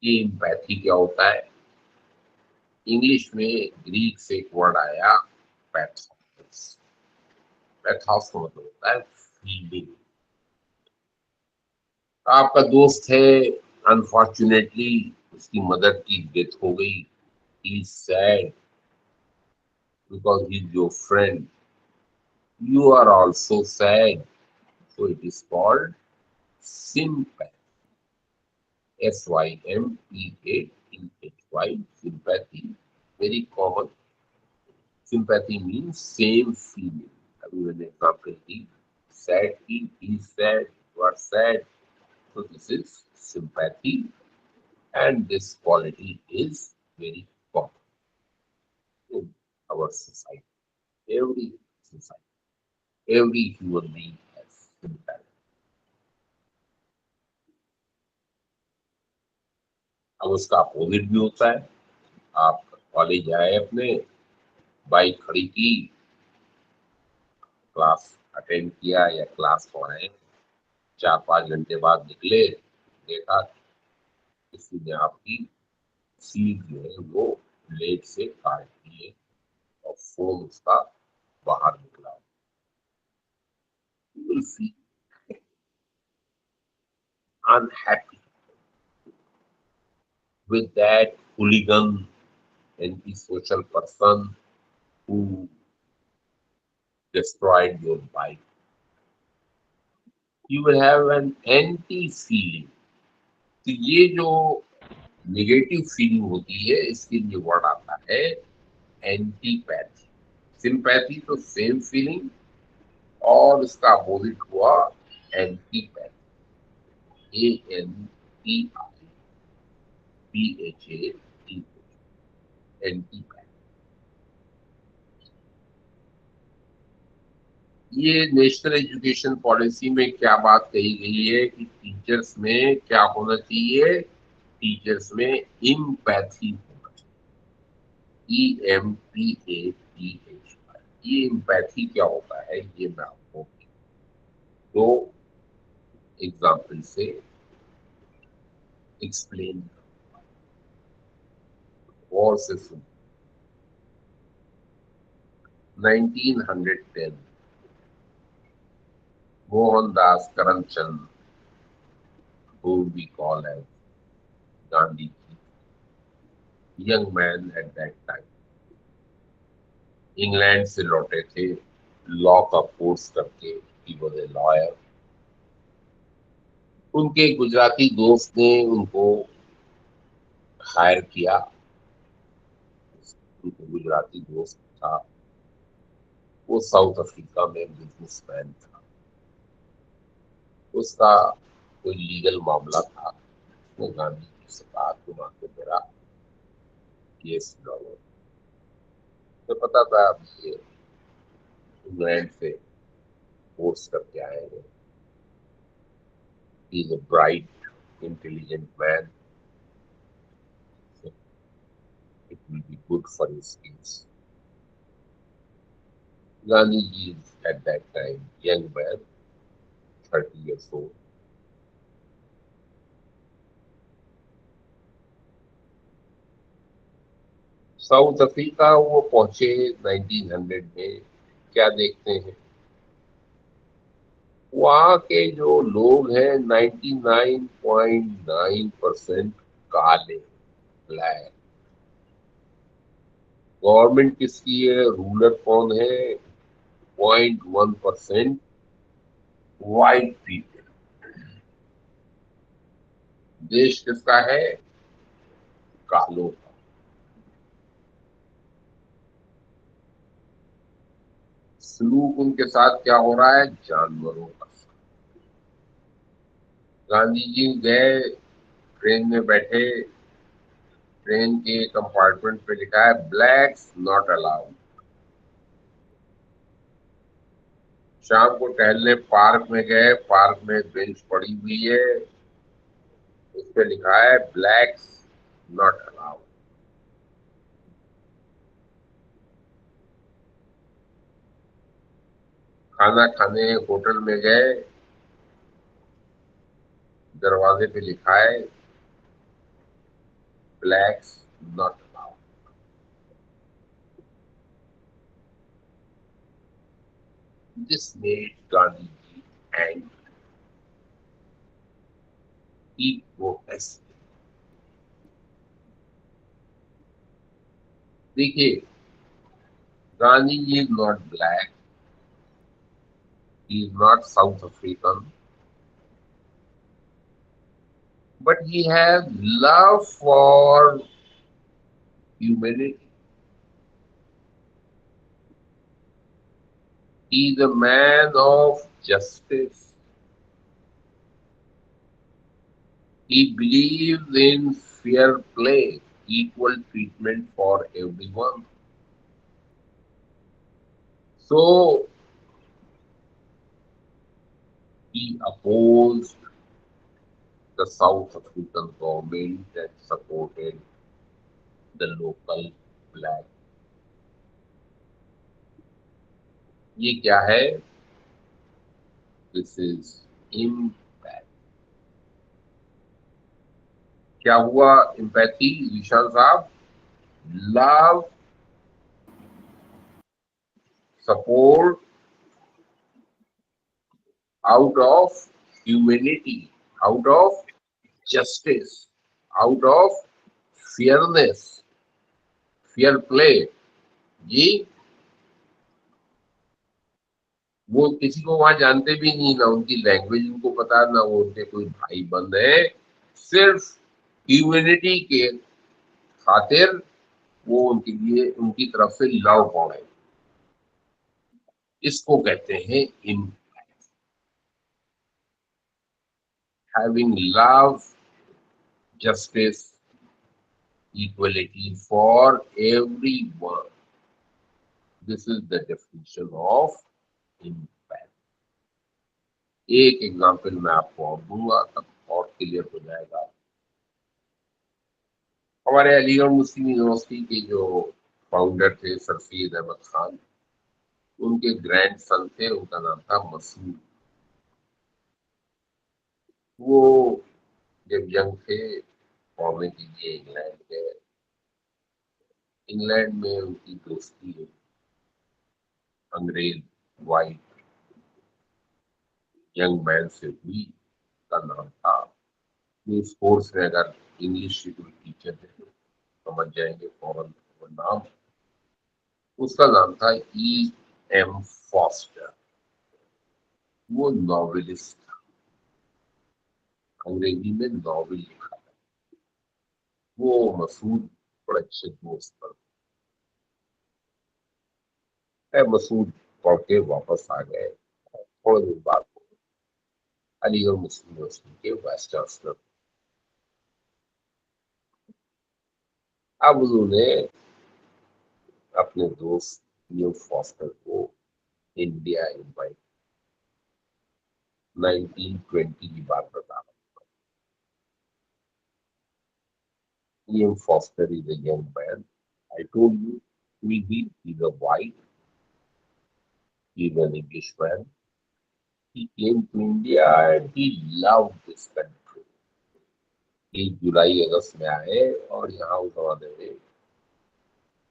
ये इम्पैथी क्या होता है? इंग्लिश में ग्रीक से एक वर्ड आया पैथोस। पैथोस का मतलब होता है फीलिंग। आपका दोस्त है, अनफॉर्चुनेटली उसकी मदर की डेथ हो गई, he is sad because he is your friend, you are also sad, so it is called sympathy. SYMPATHY, sympathy, very common. Sympathy means same feeling. अभी मैंने example the, sad feel, he is sad, you are sad, so this is sympathy, and this quality is very common in our society. Every society, every human being has sympathy. अब उसका opposite भी होता है। आप college आए, अपने bike खड़ी की, क्लास अटेंड किया या क्लास पढ़ाए, 4-5 घंटे बाद निकले, देखा किसी ने आपकी सीट जो है वो ब्लेड से काट दी है और फोन उसका बाहर निकला। You will feel unhappy with that hooligan anti-social person who destroyed your bike. You will have an anti feeling. तो ये जो नेगेटिव फीलिंग होती है, इसके लिए वर्ड आता है एंटीपैथी। सिंपैथी तो सेम फीलिंग, और इसका अपोजिट हुआ एंटीपैथी, ANTIPHA, एंटीपैथी। ये नेशनल एजुकेशन पॉलिसी में क्या बात कही गई है कि टीचर्स में क्या होना चाहिए? टीचर्स में इम्पैथी होना चाहिए, EMPATHY। ये इम्पैथी क्या होता है, ये मैं आपको दो एग्जाम्पल से एक्सप्लेन और से सुन। 1910, Mohandas Karamchand, who we call as Gandhi, young man at that time, England से लौटे थे लॉ का कोर्स करके ही वॉज ए लॉयर। उनके गुजराती दोस्त ने उनको हायर किया। उनको गुजराती दोस्त था, वो साउथ अफ्रीका में बिजनेसमैन था। उसका कोई लीगल मामला था। उसने गांधी जी से कहा तुम आके मेरा केस लड़ो। तो पता था अब ये इंग्लैंड से कोर्स करके आए हैं, he is a bright intelligent man, it will be good for his case. Gandhi ji is at that time young man, 30 years old. South Africa वो पहुंचे 1900 में। क्या देखते हैं वहाँ के जो लोग हैं 99.9% काले, ब्लैक। गवर्नमेंट किसकी है, रूलर कौन है, 0.1% वाइट पीपल। देश किसका है, कालों का। सलूक उनके साथ क्या हो रहा है, जानवरों का। गांधी जी गए, ट्रेन में बैठे, ट्रेन के कंपार्टमेंट पे लिखा है ब्लैक्स नॉट अलाउड। शाम को टहलने पार्क में गए, पार्क में बेंच पड़ी हुई है, उस पे लिखा है ब्लैक्स नॉट अलाउड। खाना खाने होटल में गए, दरवाजे पे लिखा है blacks not allowed. This made Gandhi ji angry, he protest. देखिए, Gandhi ji is not black, he is not South African, but he has love for humanity. He is a man of justice. He believes in fair play, equal treatment for everyone. So he opposed the South African government that supported the local black. ये क्या है? This is impact. क्या हुआ empathy, विशाल साहब? Love, support out of humanity, out of justice, out of fairness, fair play। जी, वो किसी को वहां जानते भी नहीं, ना उनकी लैंग्वेज उनको पता, ना वो उनके कोई भाई बंद है। सिर्फ ह्यूमैनिटी के खातिर वो उनके लिए उनकी तरफ से लव पड़े। इसको कहते हैं in having love, justice, equality for everyone. This is the definition of impact. एक एग्जाम्पल मैं आपको और दूंगा, तब और क्लियर हो जाएगा। हमारे अलीगढ़ मुस्लिम यूनिवर्सिटी के जो फाउंडर थे सर सैयद अहमद खान, उनके ग्रैंड सन थे, उनका नाम था मसूद। वो जब यंग थे पढ़ने के लिए इंग्लैंड गए। इंग्लैंड में उनकी दोस्ती अंग्रेज वाइट यंग मैन से हुई, का नाम था, इस कोर्स में अगर इंग्लिश की कोई टीचर है तो समझ जाएंगे फौरन वो नाम। उसका नाम था ई एम फॉस्टर, वो नॉवेलिस्ट था, अंग्रेजी में नॉवेल लिखा था। वो मसूद बड़े अच्छे दोस्त पर मसूद पढ़ के वापस आ गए। थोड़े दिन बाद अलीगढ़ मुस्लिम यूनिवर्सिटी के वाइस चांसलर। अब उन्होंने अपने दोस्त न्यू फॉस्टर को इंडिया इनवाइट, 1920 की बात बता रहा हूँ। Ian Foster is a young man. I told you, he's a white, he's an Englishman. He came to India and he loved this country. ये जुलाई अगस्त में आए और यहाँ उन्होंने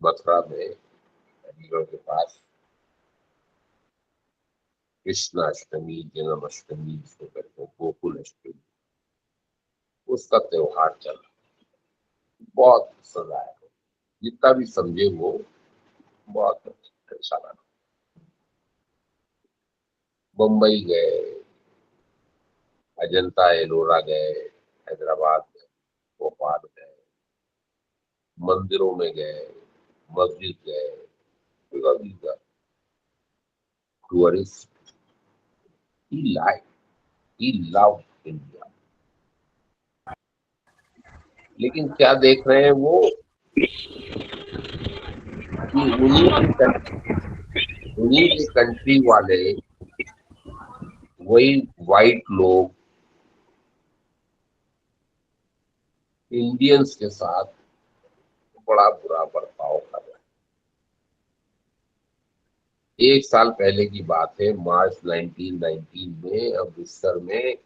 मथुरा में अलीगढ़ के पास कृष्णाष्टमी, जन्माष्टमी, जिसको कहते हैं गोकुल अष्टमी, उसका त्योहार चला। बहुत पसंद आया, जितना भी समझे वो बहुत अच्छा लगा। मुंबई गए, अजंता एलोरा गए, हैदराबाद गए, भोपाल गए, मंदिरों में गए, मस्जिद गए, because he's a tourist. He loved India. लेकिन क्या देख रहे हैं वो कि उन्हीं के कंट्री वाले, वही वाइट लोग इंडियंस के साथ बड़ा बुरा बर्ताव कर रहे हैं। एक साल पहले की बात है, मार्च 1919 में अमृतसर में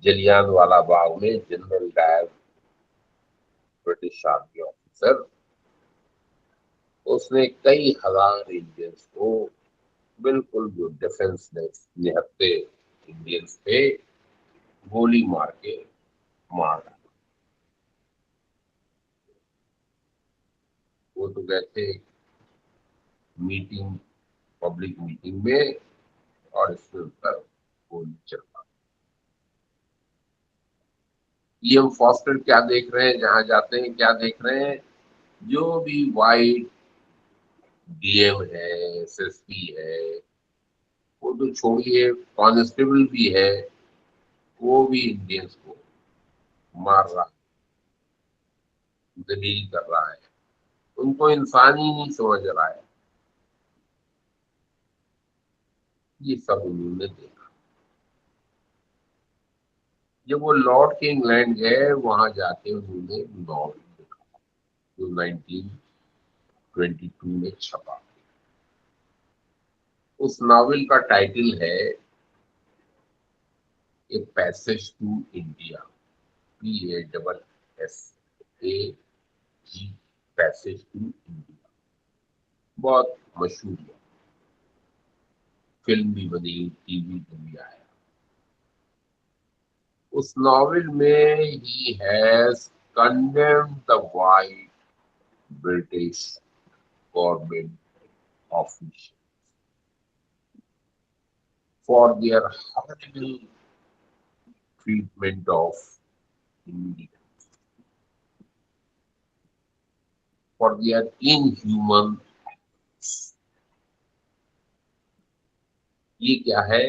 जलियांवाला बाग में general Dyer, British army officer, उसने कई हजार इंडियंस को, बिल्कुल जो डिफेंसलेस निहत्थे इंडियंस थे, गोली मार के मार डाला। वो तो गए थे मीटिंग, पब्लिक मीटिंग में, और इसमें उनका गोली चलता। ईएम फॉस्टर क्या देख रहे हैं, जहां जाते हैं क्या देख रहे हैं, जो भी वाइट डीएम है, एसएसपी है, वो तो छोड़िए, कांस्टेबल भी है, वो भी इंडियंस को मार रहा है, दलील कर रहा है। उनको इंसान ही नहीं समझ रहा है। ये सब उन्होंने देखा। जब वो लौट के इंग्लैंड गए, वहां जाके उन्होंने नॉवल लिखा जो 1922 में छपा। उस नॉवेल का टाइटल है a passage to India, PASSAG, passage to India. बहुत मशहूर है, फिल्म भी बनी, टीवी भी आया। उस नॉवेल में he has condemned the white British government official for their horrible treatment of Indians, for their inhuman acts. ये क्या है?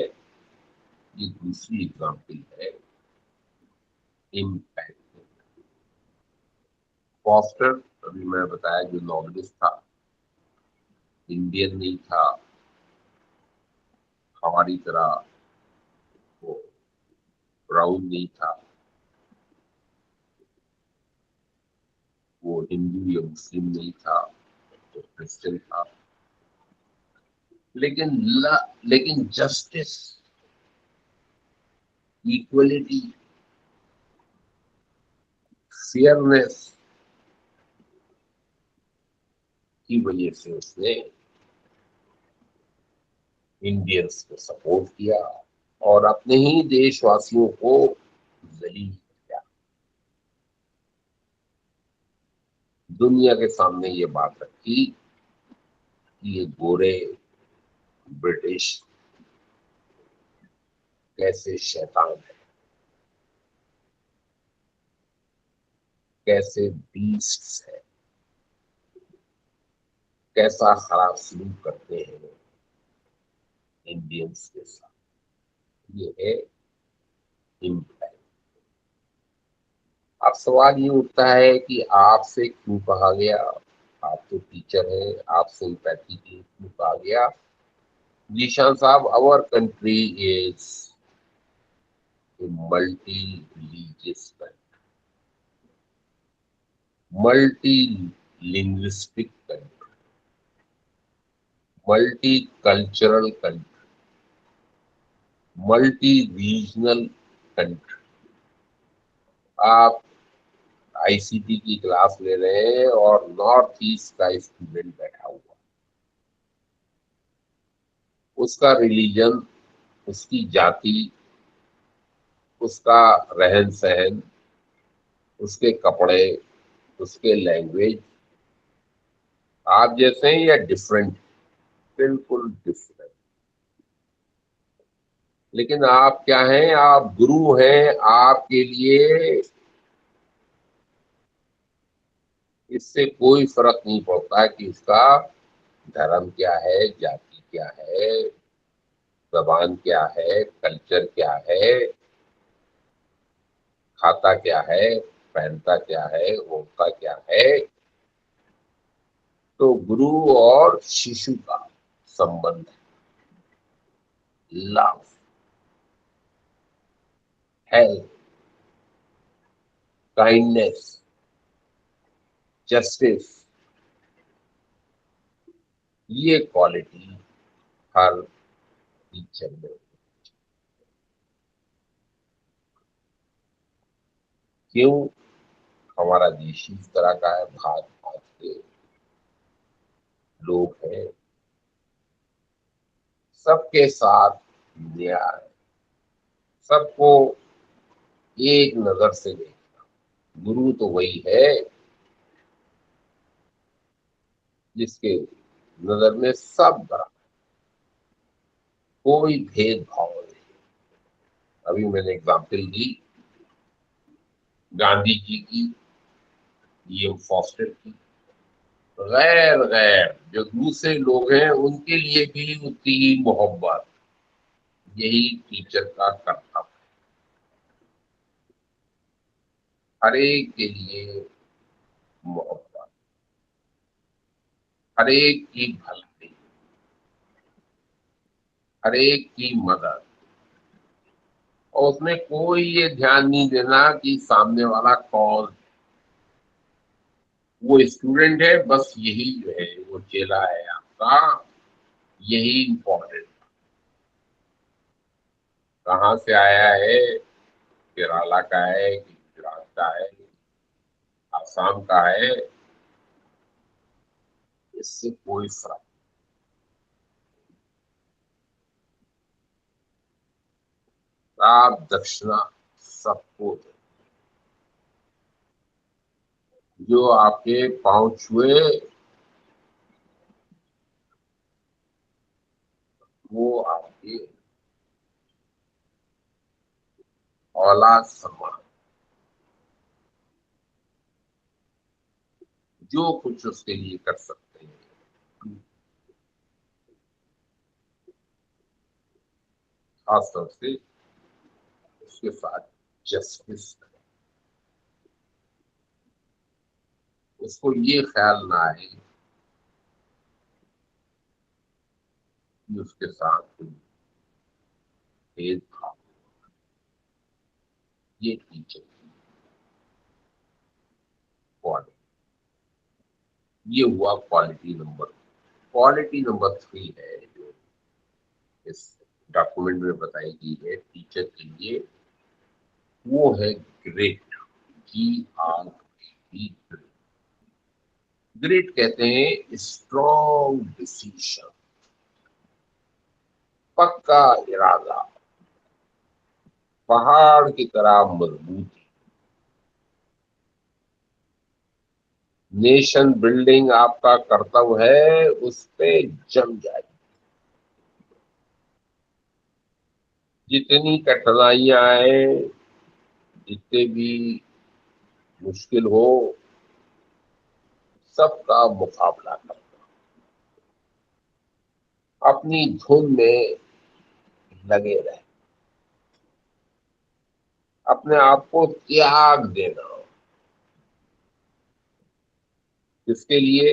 ये दूसरी एग्जाम्पल है इम्पैक्ट। फॉस्टर, अभी मैं बताया, जो नॉवेलिस्ट था, इंडियन नहीं था, हमारी तरह वो ब्राउन नहीं था, वो हिंदू या मुस्लिम नहीं था, तो क्रिश्चियन था। लेकिन जस्टिस, इक्वलिटी, फेयरनेस की वजह से उसने इंडियंस को सपोर्ट किया और अपने ही देशवासियों को जलील किया। दुनिया के सामने ये बात रखी कि ये गोरे ब्रिटिश कैसे शैतान है, कैसे बीस्ट्स है, कैसा खराब सलूक करते हैं इंडियंस के साथ। ये है इम्पैक्ट। अब सवाल ये उठता है कि आपसे क्यों कहा गया, आप तो टीचर हैं, आपसे सिंपैथी क्यों कहा गया? जीशान साहब, our country is a multi religious country, multi linguistic country, multi cultural country, multi regional country. आप आईसीटी की क्लास ले रहे हैं और नॉर्थ ईस्ट का स्टूडेंट बैठा हुआ, उसका रिलीजन, उसकी जाति, उसका रहन सहन, उसके कपड़े, उसके लैंग्वेज आप जैसे हैं या डिफरेंट? बिल्कुल डिफरेंट। लेकिन आप क्या हैं? आप गुरु हैं। आपके लिए इससे कोई फर्क नहीं पड़ता कि उसका धर्म क्या है, जाति क्या है, जबान क्या है, कल्चर क्या है, खाता क्या है, पहनता क्या है, ओढ़ता क्या है। तो गुरु और शिशु का संबंध, लव, हेल्प, काइंडनेस, जस्टिस, ये क्वालिटी हर टीचर में। क्यों? हमारा देश इस तरह का है, भांत भांत के लोग हैं, सबके साथ न्याय, सबको एक नजर से देखना। गुरु तो वही है जिसके नजर में सब बराबर, कोई भेदभाव नहीं। अभी मैंने एग्जाम्पल दी गांधी जी की, ये फॉस्टर की। गैर गैर जो दूसरे लोग हैं उनके लिए भी उतनी ही मोहब्बत, यही टीचर का कर्तव्य। हर एक के लिए मोहब्बत, हर एक की भलाई, हर एक की मदद। और उसमें कोई ये ध्यान नहीं देना कि सामने वाला कौन, वो स्टूडेंट है, बस यही जो है वो चेला है आपका, यही इम्पोर्टेंट। कहाँ से आया है, केरला का है कि गुजरात का है, आसाम का है, इससे कोई फर्क। आप दक्षिणा सबको दे, जो आपके पांव छुए वो आपके औलाद समान, जो कुछ उसके लिए कर सकते हैं, खासतौर से उसके साथ जस्टिस। उसको ये ख्याल ना आए कि उसके साथ कोई भेदभाव। ये टीचर की क्वालिटी। ये हुआ क्वालिटी नंबर। क्वालिटी नंबर 3 है जो इस डॉक्यूमेंट में बताई गई है टीचर के लिए, वो है ग्रेट। GREAT। ग्रेट कहते हैं स्ट्रॉन्ग डिसीजन, पक्का इरादा, पहाड़ की तरह मजबूती। नेशन बिल्डिंग आपका कर्तव्य है, उस पे जम जाए। जितनी कठिनाइयां आए, जितने भी मुश्किल हो, सबका मुकाबला करना, अपनी धुन में लगे रहे, अपने आप को त्याग देना, इसके लिए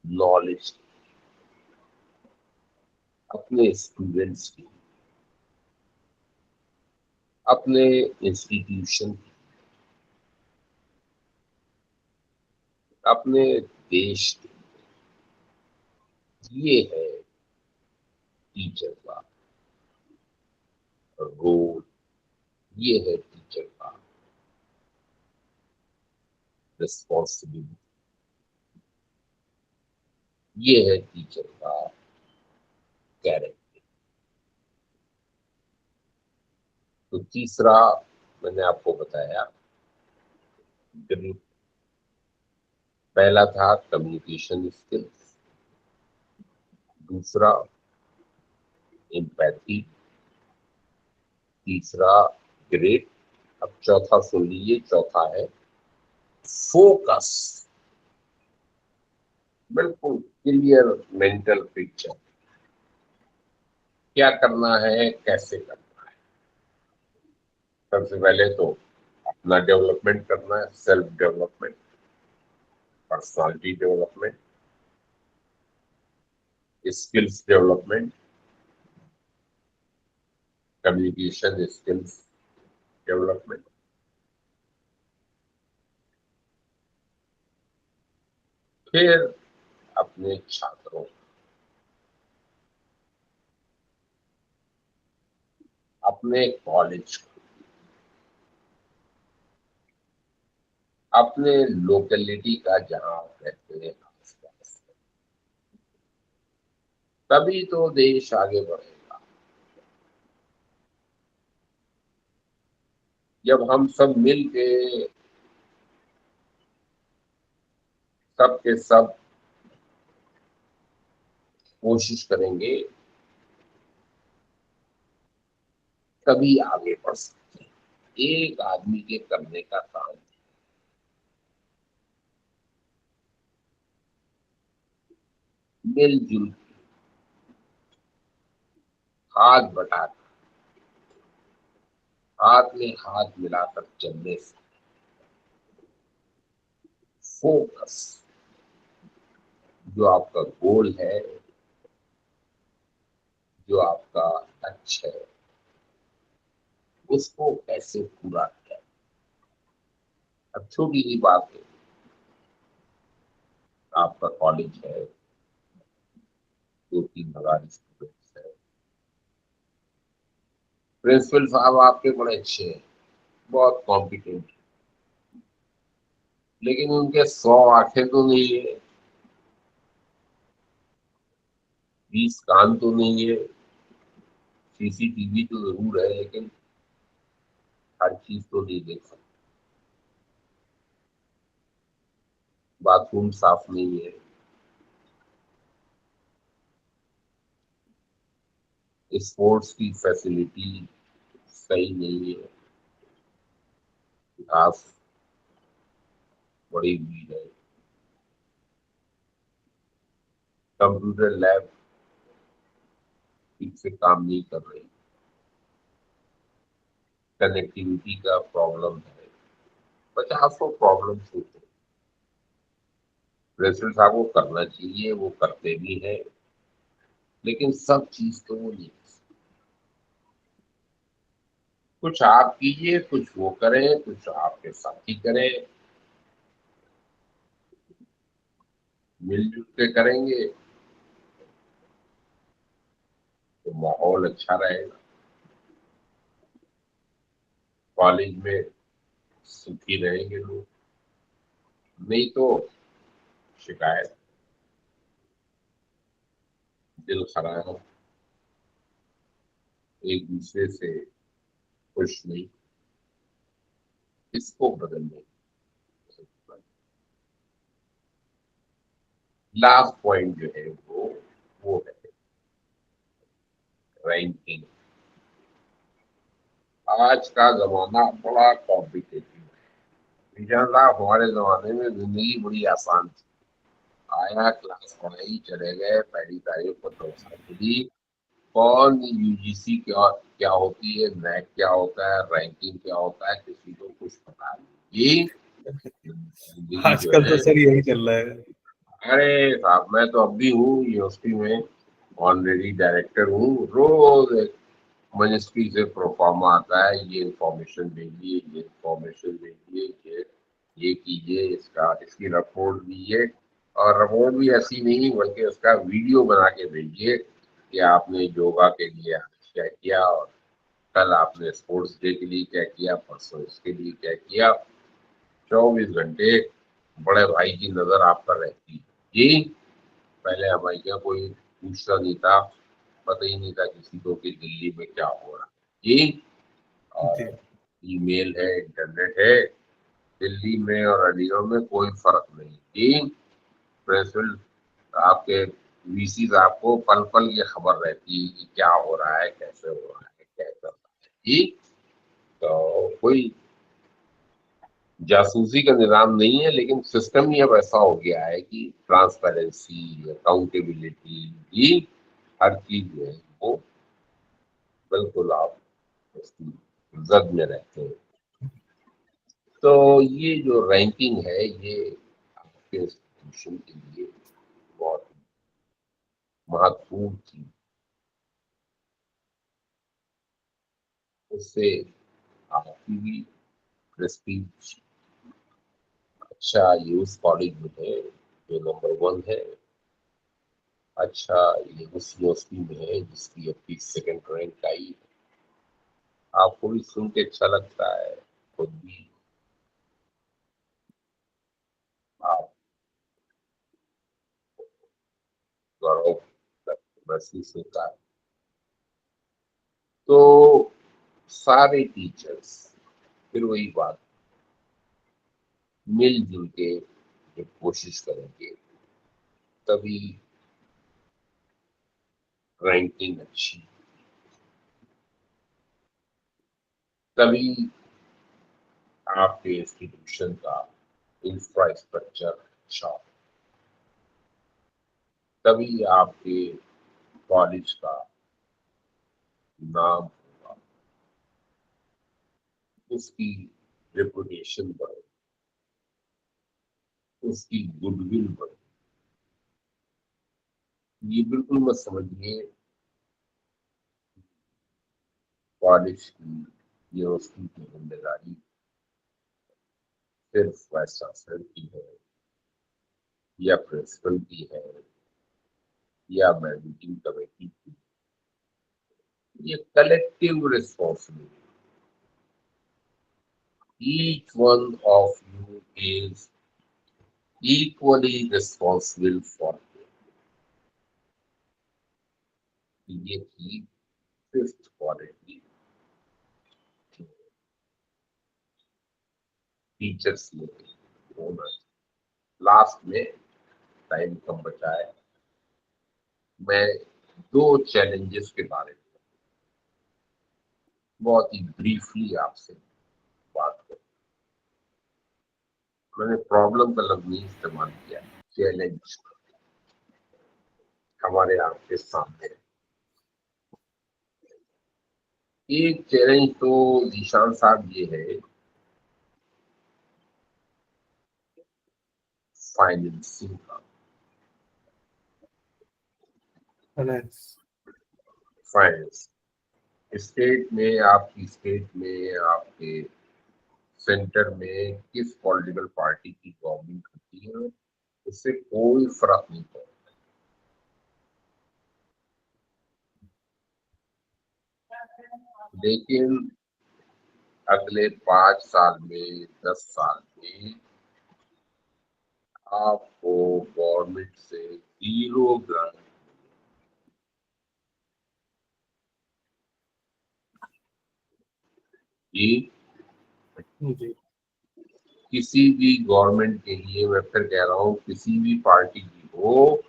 नॉलेज, अपने स्टूडेंट्स की, अपने इंस्टीट्यूशन की, अपने देश की, ये है टीचर का रोल, ये है टीचर का रिस्पॉन्सिबिलिटी, ये है टीचर का कैरेक्टर। तो तीसरा मैंने आपको बताया, पहला था कम्युनिकेशन स्किल्स, दूसरा एम्पैथी, तीसरा ग्रेट, अब चौथा सुन लीजिए, चौथा है फोकस, बिल्कुल क्लियर मेंटल पिक्चर, क्या करना है, कैसे करना है। सबसे पहले तो अपना डेवलपमेंट करना है, self development, personality development, skills development, communication skills development, फिर अपने छात्रों, अपने कॉलेज, अपने लोकेलिटी का जहां आप रहते हैं आसपास, तभी तो देश आगे बढ़ेगा। जब हम सब मिल के सब के सब कोशिश करेंगे, तभी आगे बढ़ सकते हैं। एक आदमी के करने का काम मिलजुल, हाथ बटाकर, हाथ में हाथ मिलाकर चलने से, फोकस, जो आपका गोल है, जो आपका लक्ष्य है, उसको कैसे पूरा किया। अब छोटी सी बात है, आपका कॉलेज है, 2-3 हजार स्टूडेंट्स है, प्रिंसिपल साहब आपके बड़े अच्छे हैं, बहुत कॉम्पिटेंट, लेकिन उनके 100 आंखें तो नहीं है, 20 कान तो नहीं है, सीसीटीवी तो जरूर है, लेकिन हर चीज तो नहीं देख सकते, बाथरूम साफ नहीं है, स्पोर्ट्स की फैसिलिटी सही नहीं है, घास बड़ी हुई है, कंप्यूटर लैब ठीक से काम नहीं कर रही, कनेक्टिविटी का प्रॉब्लम है, 50 प्रॉब्लम्स होते हैं। प्रेसिडेंट साहब को करना चाहिए, वो करते भी हैं, लेकिन सब चीज तो वो नहीं कर सकते। कुछ आप कीजिए, कुछ वो करें, कुछ आपके साथी करें, मिलजुल के करेंगे तो माहौल अच्छा रहेगा, कॉलेज में सुखी रहेंगे लोग, नहीं तो शिकायत, दिल खराब, एक दूसरे से खुश नहीं, इसको बदलने लास्ट पॉइंट जो है वो है रैंकिंग। आज का जमाना बड़ा कॉम्पिटेटिव है। विजय साहब, हमारे जमाने में जिंदगी बड़ी आसान थी। आया, क्लास पढ़ाई, चले गए, पहली तारीख को दौड़ खुली। कौन यूजीसी क्या क्या होती है, नैक क्या होता है, रैंकिंग क्या होता है, किसी को कुछ पता नहीं। ये जिंदगी जो आजकल तो है, सर यही चल रहा है। अरे साहब, मैं तो अब भी हूँ यूनिवर्सिटी में, ऑनरेडी डायरेक्टर हूँ। रोज मिनिस्ट्री से प्रोफार्मा आता है, ये इंफॉर्मेशन भेजिए, ये इंफॉर्मेशन भेजिए, ये कीजिए, इसकी रिपोर्ट दीजिए। और रिपोर्ट भी ऐसी नहीं, बल्कि उसका वीडियो बना के भेजिए कि आपने योगा के लिए आज क्या किया, और कल आपने स्पोर्ट्स डे के लिए क्या किया, परसों इसके लिए क्या किया। 24 घंटे बड़े भाई की नजर आप पर रहती है। जी, पहले हमारे यहाँ कोई पूछता नहीं था, पता ही नहीं था किसी को कि दिल्ली में क्या हो रहा है। जी, और जी ईमेल है, इंटरनेट है, दिल्ली में और अलीगढ़ में कोई फर्क नहीं। जी, प्रेसिडेंट आपके वीसी साहब को पल पल की खबर रहती है कि क्या हो रहा है, कैसे हो रहा है, क्या कर रहा है। जी, तो कोई जासूसी का निज़ाम नहीं है, लेकिन सिस्टम ही अब ऐसा हो गया है कि ट्रांसपेरेंसी, अकाउंटेबिलिटी, ये हर चीज जो है वो बिल्कुल आप उसकी जद में रहते हैं। तो ये जो रैंकिंग है, ये आपके इंस्टीट्यूशन के लिए बहुत महत्वपूर्ण चीज। उससे आपकी भी प्रेस्टीज अच्छा, ये उस कॉलेज में है जो नंबर 1 है। अच्छा, ये उस यूनिवर्सिटी में है जिसकी अपनी सेकंड रैंक आई। आपको भी सुन के अच्छा लगता है, खुद भी आप गौरव महसूस होता है। तो सारे टीचर्स, फिर वही बात, मिलजुल के जब कोशिश करेंगे तभी रैंकिंग अच्छी, तभी आपके इंस्टीट्यूशन का इंफ्रास्ट्रक्चर अच्छा, तभी आपके कॉलेज का नाम होगा, उसकी रेपुटेशन बढ़े, उसकी गुडविल बढ़े। ये बिल्कुल मत समझिए कॉलेज की, यूनिवर्सिटी की जिम्मेदारी सिर्फ वाइस चांसलर की है, या प्रिंसिपल की है, या मैनेजिंग कमेटी की। ये collective responsibility. Each one of you is equally responsible for it. ये थी 5th क्वालिटी टीचर्स में होना। लास्ट में टाइम कम बचा है, मैं 2 चैलेंजेस के बारे में बहुत ही ब्रीफली आपसे बात करूं। मैंने प्रॉब्लम का लफ्ज नहीं इस्तेमाल किया, चैलेंज हमारे आपके सामने है। एक चैलेंज तो जीशान साहब ये है, फाइनेंसिंग का। फाइनेंस। फाइनेंस स्टेट में, आपकी स्टेट में, आपके सेंटर में किस पॉलिटिकल पार्टी की गवर्नमेंट होती है, इससे कोई फर्क नहीं पड़ता। लेकिन अगले 5 साल में, 10 साल में आपको गवर्नमेंट से 0 ग्रांट। ये जी किसी भी गवर्नमेंट के लिए, मैं फिर कह रहा हूँ, किसी भी पार्टी की हो,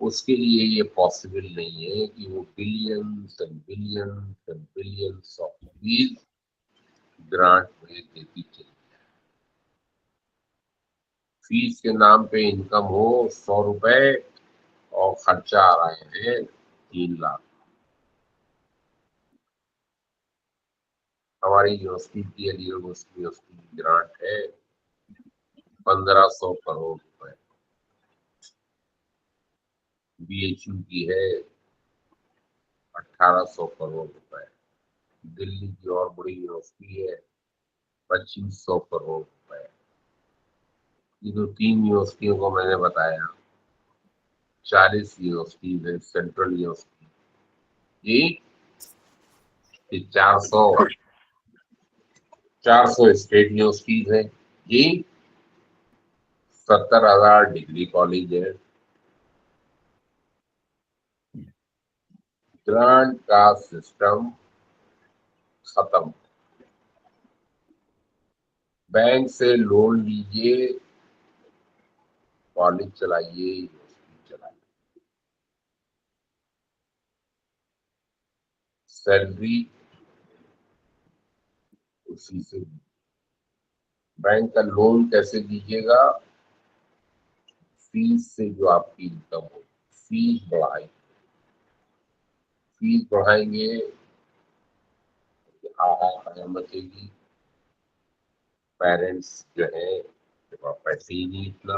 उसके लिए ये पॉसिबल नहीं है कि वो billions and billions and billions of rupees grant में देती चली। फीस के नाम पे इनकम हो 100 रुपए और खर्चा आ रहे हैं 3 लाख। हमारी यूनिवर्सिटी की अलीगढ़ मुस्लिम यूनिवर्सिटी की ग्रांट है 1500 करोड़ रुपए। बीएचयू की है 1800 करोड़ रुपए। दिल्ली की और बड़ी यूनिवर्सिटी है 2500 करोड़ रुपए। ये जो 3 यूनिवर्सिटियों को मैंने बताया, 40 यूनिवर्सिटीज है सेंट्रल यूनिवर्सिटी ये 400 स्टेट यूनिवर्सिटीज है जी, 70,000 डिग्री कॉलेज है। ग्रांट का सिस्टम खत्म। बैंक से लोन लीजिए, कॉलेज चलाइए, यूनिवर्सिटी चलाइए। सैलरी उसी से। बैंक का लोन कैसे दीजिएगा? फीस से जो आपकी इनकम हो, फीस बढ़ाएंगे। फीस बढ़ाएंगे, हाहाकार मचेगी। पेरेंट्स जो है पैसे ही नहीं इतना,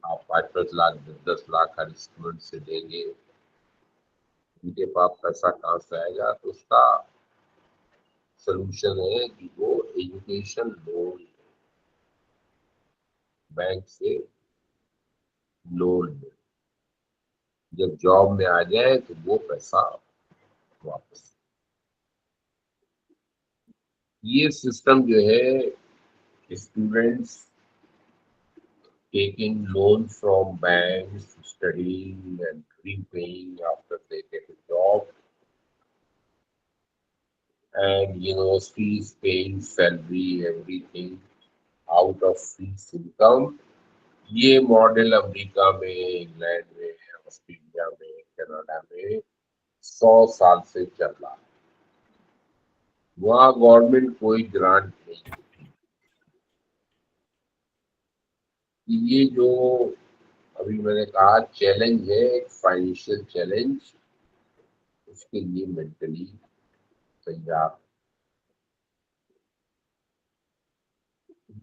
आप 5-5 लाख 10-10 लाख हर स्टूडेंट से देंगे, उनके पास पैसा कहाँ से आएगा? तो उसका सोल्यूशन है कि वो एजुकेशन लोन बैंक से लोन ले। जब जॉब में आ जाए तो वो पैसा वापस। ये सिस्टम जो है, students taking loan from banks, studying and repaying after they get a job, and universities paying salary, everything out of fees income. ये मॉडल अमेरिका में, इंग्लैंड में, ऑस्ट्रेलिया में, कनाडा में 100 साल से चल रहा है। वहाँ गवर्नमेंट कोई ग्रांट नहीं देती। ये जो अभी मैंने कहा चैलेंज है, एक फाइनेंशियल चैलेंज, उसके लिए मेंटली तैयार।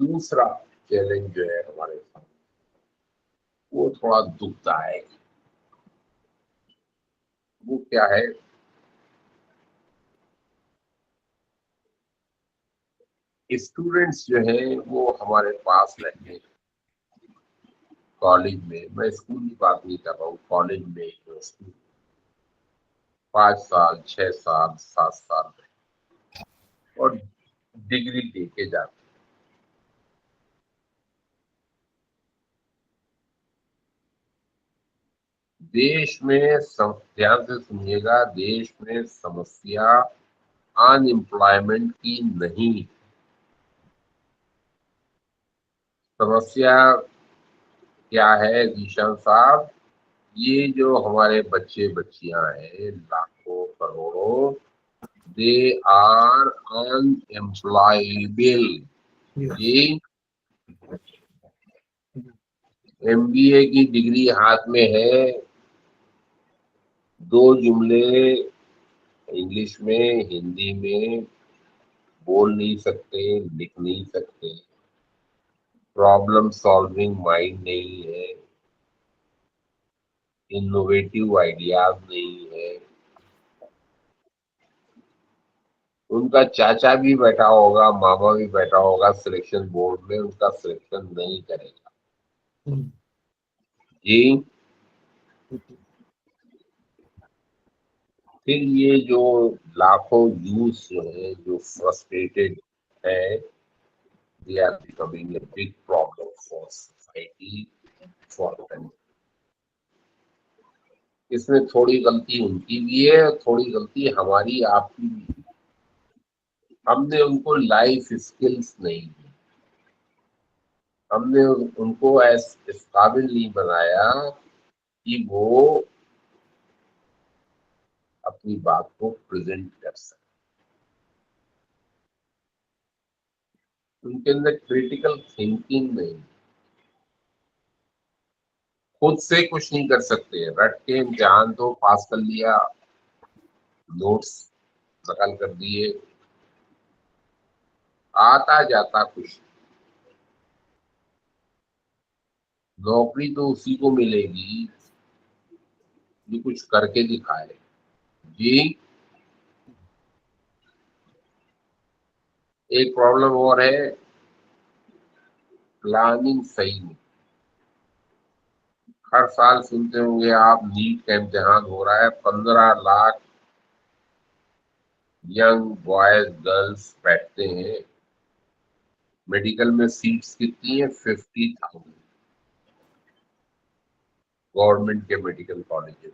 दूसरा चैलेंज जो है हमारे साथ, वो थोड़ा दुखदायक। वो क्या है? स्टूडेंट्स जो है वो हमारे पास रहते हैं कॉलेज में। मैं स्कूल की बात नहीं कर रहा हूँ, कॉलेज में, यूनिवर्सिटी 5 साल 6 साल 7 साल में, और डिग्री लेके जाते। देश में ध्यान से सुनिएगा, देश में समस्या अनएम्प्लॉयमेंट की नहीं। समस्या क्या है जीशान साहब? ये जो हमारे बच्चे बच्चियां हैं, लाखों करोड़ों, दे आर अनएम्प्लॉयबल। ये एमबीए की डिग्री हाथ में है, 2 जुमले इंग्लिश में हिंदी में बोल नहीं सकते, लिख नहीं सकते, प्रॉब्लम सॉल्विंग माइंड नहीं है, इनोवेटिव आइडियाज नहीं है। उनका चाचा भी बैठा होगा, मामा भी बैठा होगा सिलेक्शन बोर्ड में, उनका सिलेक्शन नहीं करेगा जी। फिर ये जो लाखों यूथ जो है, जो फ्रस्ट्रेटेड है, they are becoming a big problem for society, for country. इसमें थोड़ी गलती उनकी भी है, थोड़ी गलती हमारी आपकी भी है। हमने उनको लाइफ स्किल्स नहीं दी, हमने उनको इस काबिल नहीं बनाया कि वो अपनी बात को प्रेजेंट कर सके। उनके अंदर क्रिटिकल थिंकिंग नहीं, खुद से कुछ नहीं कर सकते, रट के इम्तिहान तो पास कर लिया, नोट्स नकल कर दिए, आता जाता कुछ। नौकरी तो उसी को मिलेगी जो कुछ करके दिखाए। जी, एक प्रॉब्लम और है, प्लानिंग सही नहीं। हर साल सुनते होंगे आप, नीट का इम्तिहान हो रहा है, 15 लाख यंग बॉयज गर्ल्स बैठते हैं। मेडिकल में सीट्स कितनी है? 50,000 गवर्नमेंट के मेडिकल कॉलेज में।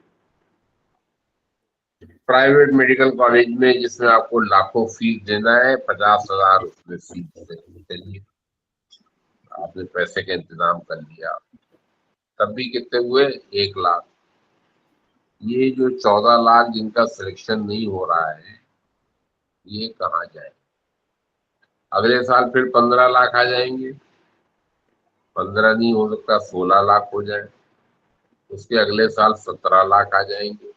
प्राइवेट मेडिकल कॉलेज में जिसमें आपको लाखों फीस देना है, 50,000 उसमें सीट चलिए, आपने पैसे का इंतजाम कर लिया, तब भी कितने हुए? 1 लाख। ये जो 14 लाख जिनका सिलेक्शन नहीं हो रहा है, ये कहाँ जाए? अगले साल फिर 15 लाख आ जाएंगे, 15 नहीं हो सकता 16 लाख हो जाए, उसके अगले साल 17 लाख आ जाएंगे।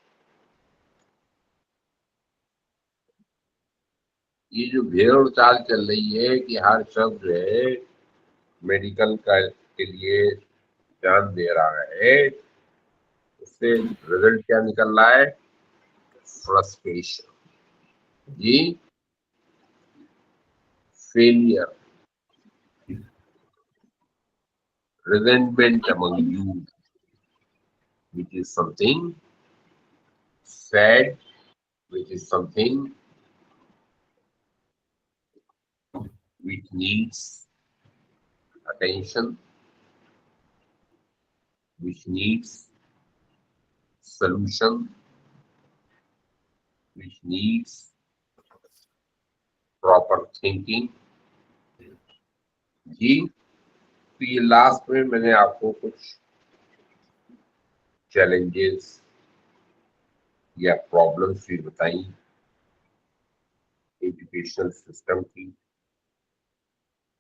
ये जो भेड़ चाल चल रही है कि हर शख्स जो है मेडिकल का के लिए ध्यान दे रहा है, उससे रिजल्ट क्या निकल रहा है? फ्रस्ट्रेशन। जी, failure, resentment among you, which is something sad, which is something which needs attention, which needs solution, which needs proper thinking. जी, तो ये लास्ट में मैंने आपको कुछ चैलेंजेस या प्रॉब्लम्स भी बताई एजुकेशनल सिस्टम की।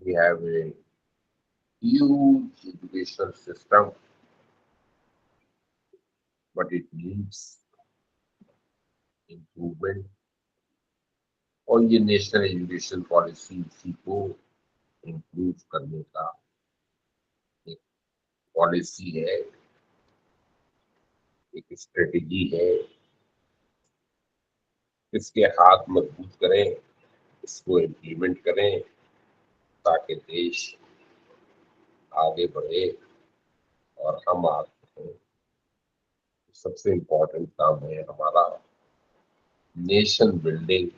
We have a huge educational system, but it needs improvement. और ये नेशनल एजुकेशन पॉलिसी इसी को इम्प्रूव करने का एक पॉलिसी है, एक स्ट्रेटेजी है। इसके हाथ मजबूत करें, इसको इम्प्लीमेंट करें, ताकि देश आगे बढ़े और हम आगे बढ़ें। सबसे इम्पोर्टेंट काम है हमारा नेशन बिल्डिंग।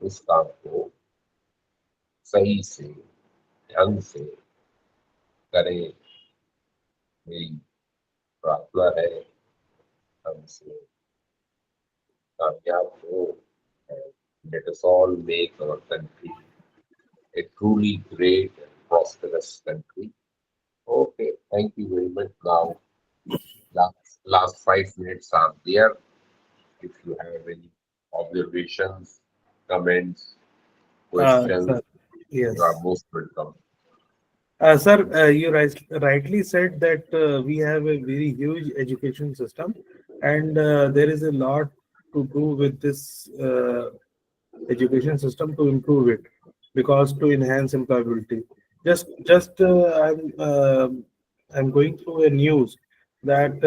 उस काम को सही से, ढंग से करें, मेरी प्रार्थना है। हमसे कामयाब हो, and let us all make our country a truly great and prosperous country. Okay, thank you very much. Now, last 5 minutes are there. If you have any observations, comments, questions, Sir, yes. you are most welcome. Sir, you rightly said that we have a very huge education system, and there is a lot to do with this education system to improve it, because to enhance employability. Just I'm going through a news that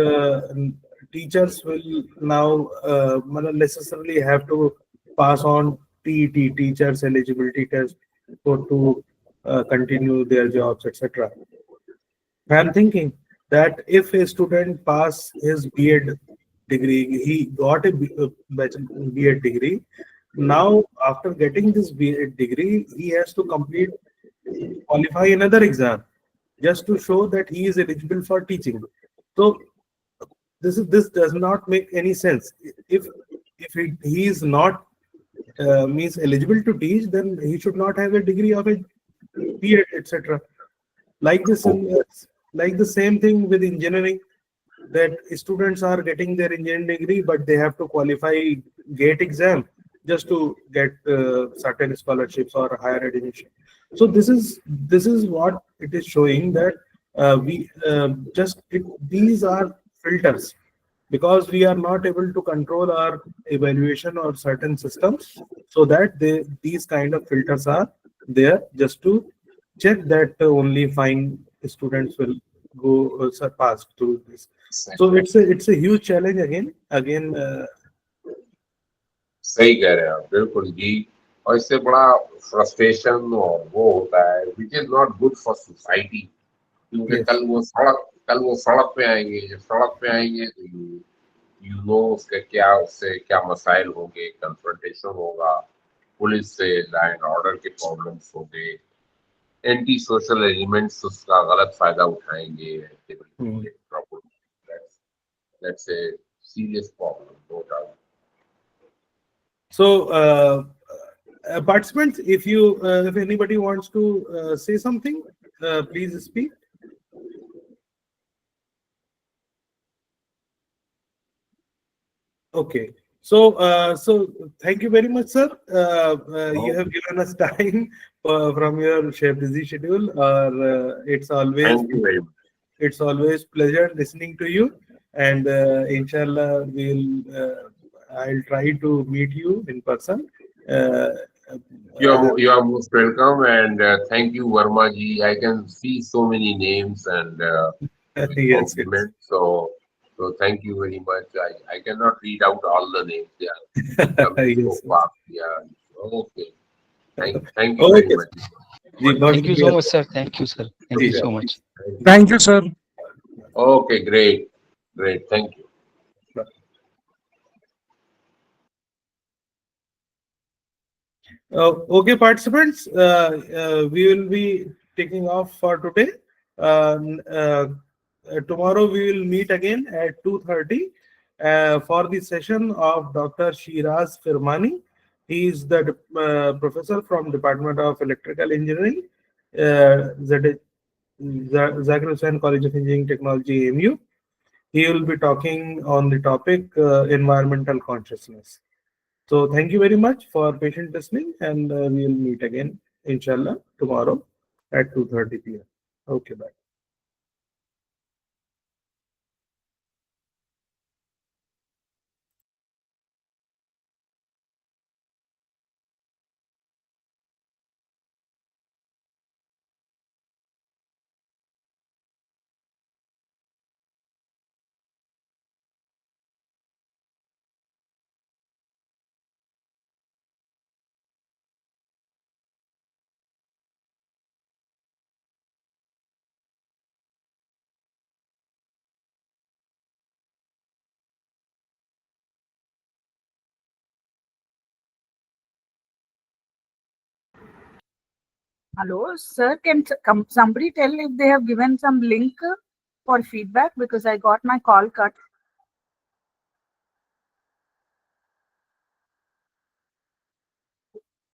teachers will now necessarily have to pass on TET, teachers eligibility test, for to continue their jobs, etc. I'm thinking that if a student pass his B.Ed degree, he got a B.Ed degree. Now, after getting this B.Ed degree, he has to qualify another exam just to show that he is eligible for teaching. So this does not make any sense. He is not means eligible to teach, then he should not have a degree of a B.Ed, etc. Like this, like the same thing with engineering. that students are getting their engineering degree, but they have to qualify GATE exam just to get certain scholarships or higher education. So this is what it is showing, that we these are filters, because we are not able to control our evaluation or certain systems, so that these kind of filters are there just to check that only fine students will go surpass through this. So it's a huge challenge again. सही कह रहे हैं आप, बिल्कुल जी। और इससे बड़ा frustration और वो होता है which is not good for society, क्योंकि Yes. कल वो सड़क पे आएंगे, जब सड़क पे आएंगे तो यू नो उससे क्या मसाइल होंगे, कन्फ्रंटेशन होगा, पुलिस से लॉ एंड ऑर्डर के प्रॉब्लम्स होंगे, एंटी सोशल एलिमेंट्स उसका गलत फायदा उठाएंगे, that's a serious problem, no doubt. So participants, if anybody wants to say something, please speak. Okay. So thank you very much, sir. You have given us time from your busy schedule. It's always Thank you very much. It's always pleasure listening to you, and inshallah I'll try to meet you in person. You are most welcome, and thank you, Verma ji. I can see so many names and Yes. compliments. So thank you very much. I cannot read out all the names. Yeah. Yes. Yeah. Okay. Thank you very Okay. much. Thank you so much, sir. Thank you, sir. Thank you so much. Thank you, sir. Okay, great. Thank you. Okay, participants, we will be taking off for today. Tomorrow we will meet again at 2:30 for the session of Dr. Shiraz Firmani. He is the professor from Department of Electrical Engineering, Zakir Hussain College of Engineering Technology, AMU. He will be talking on the topic environmental consciousness. So thank you very much for patient listening, and we will meet again, inshallah, tomorrow at 2:30 p.m. Okay, bye. Hello, sir. Can somebody tell if they have given some link for feedback, because I got my call cut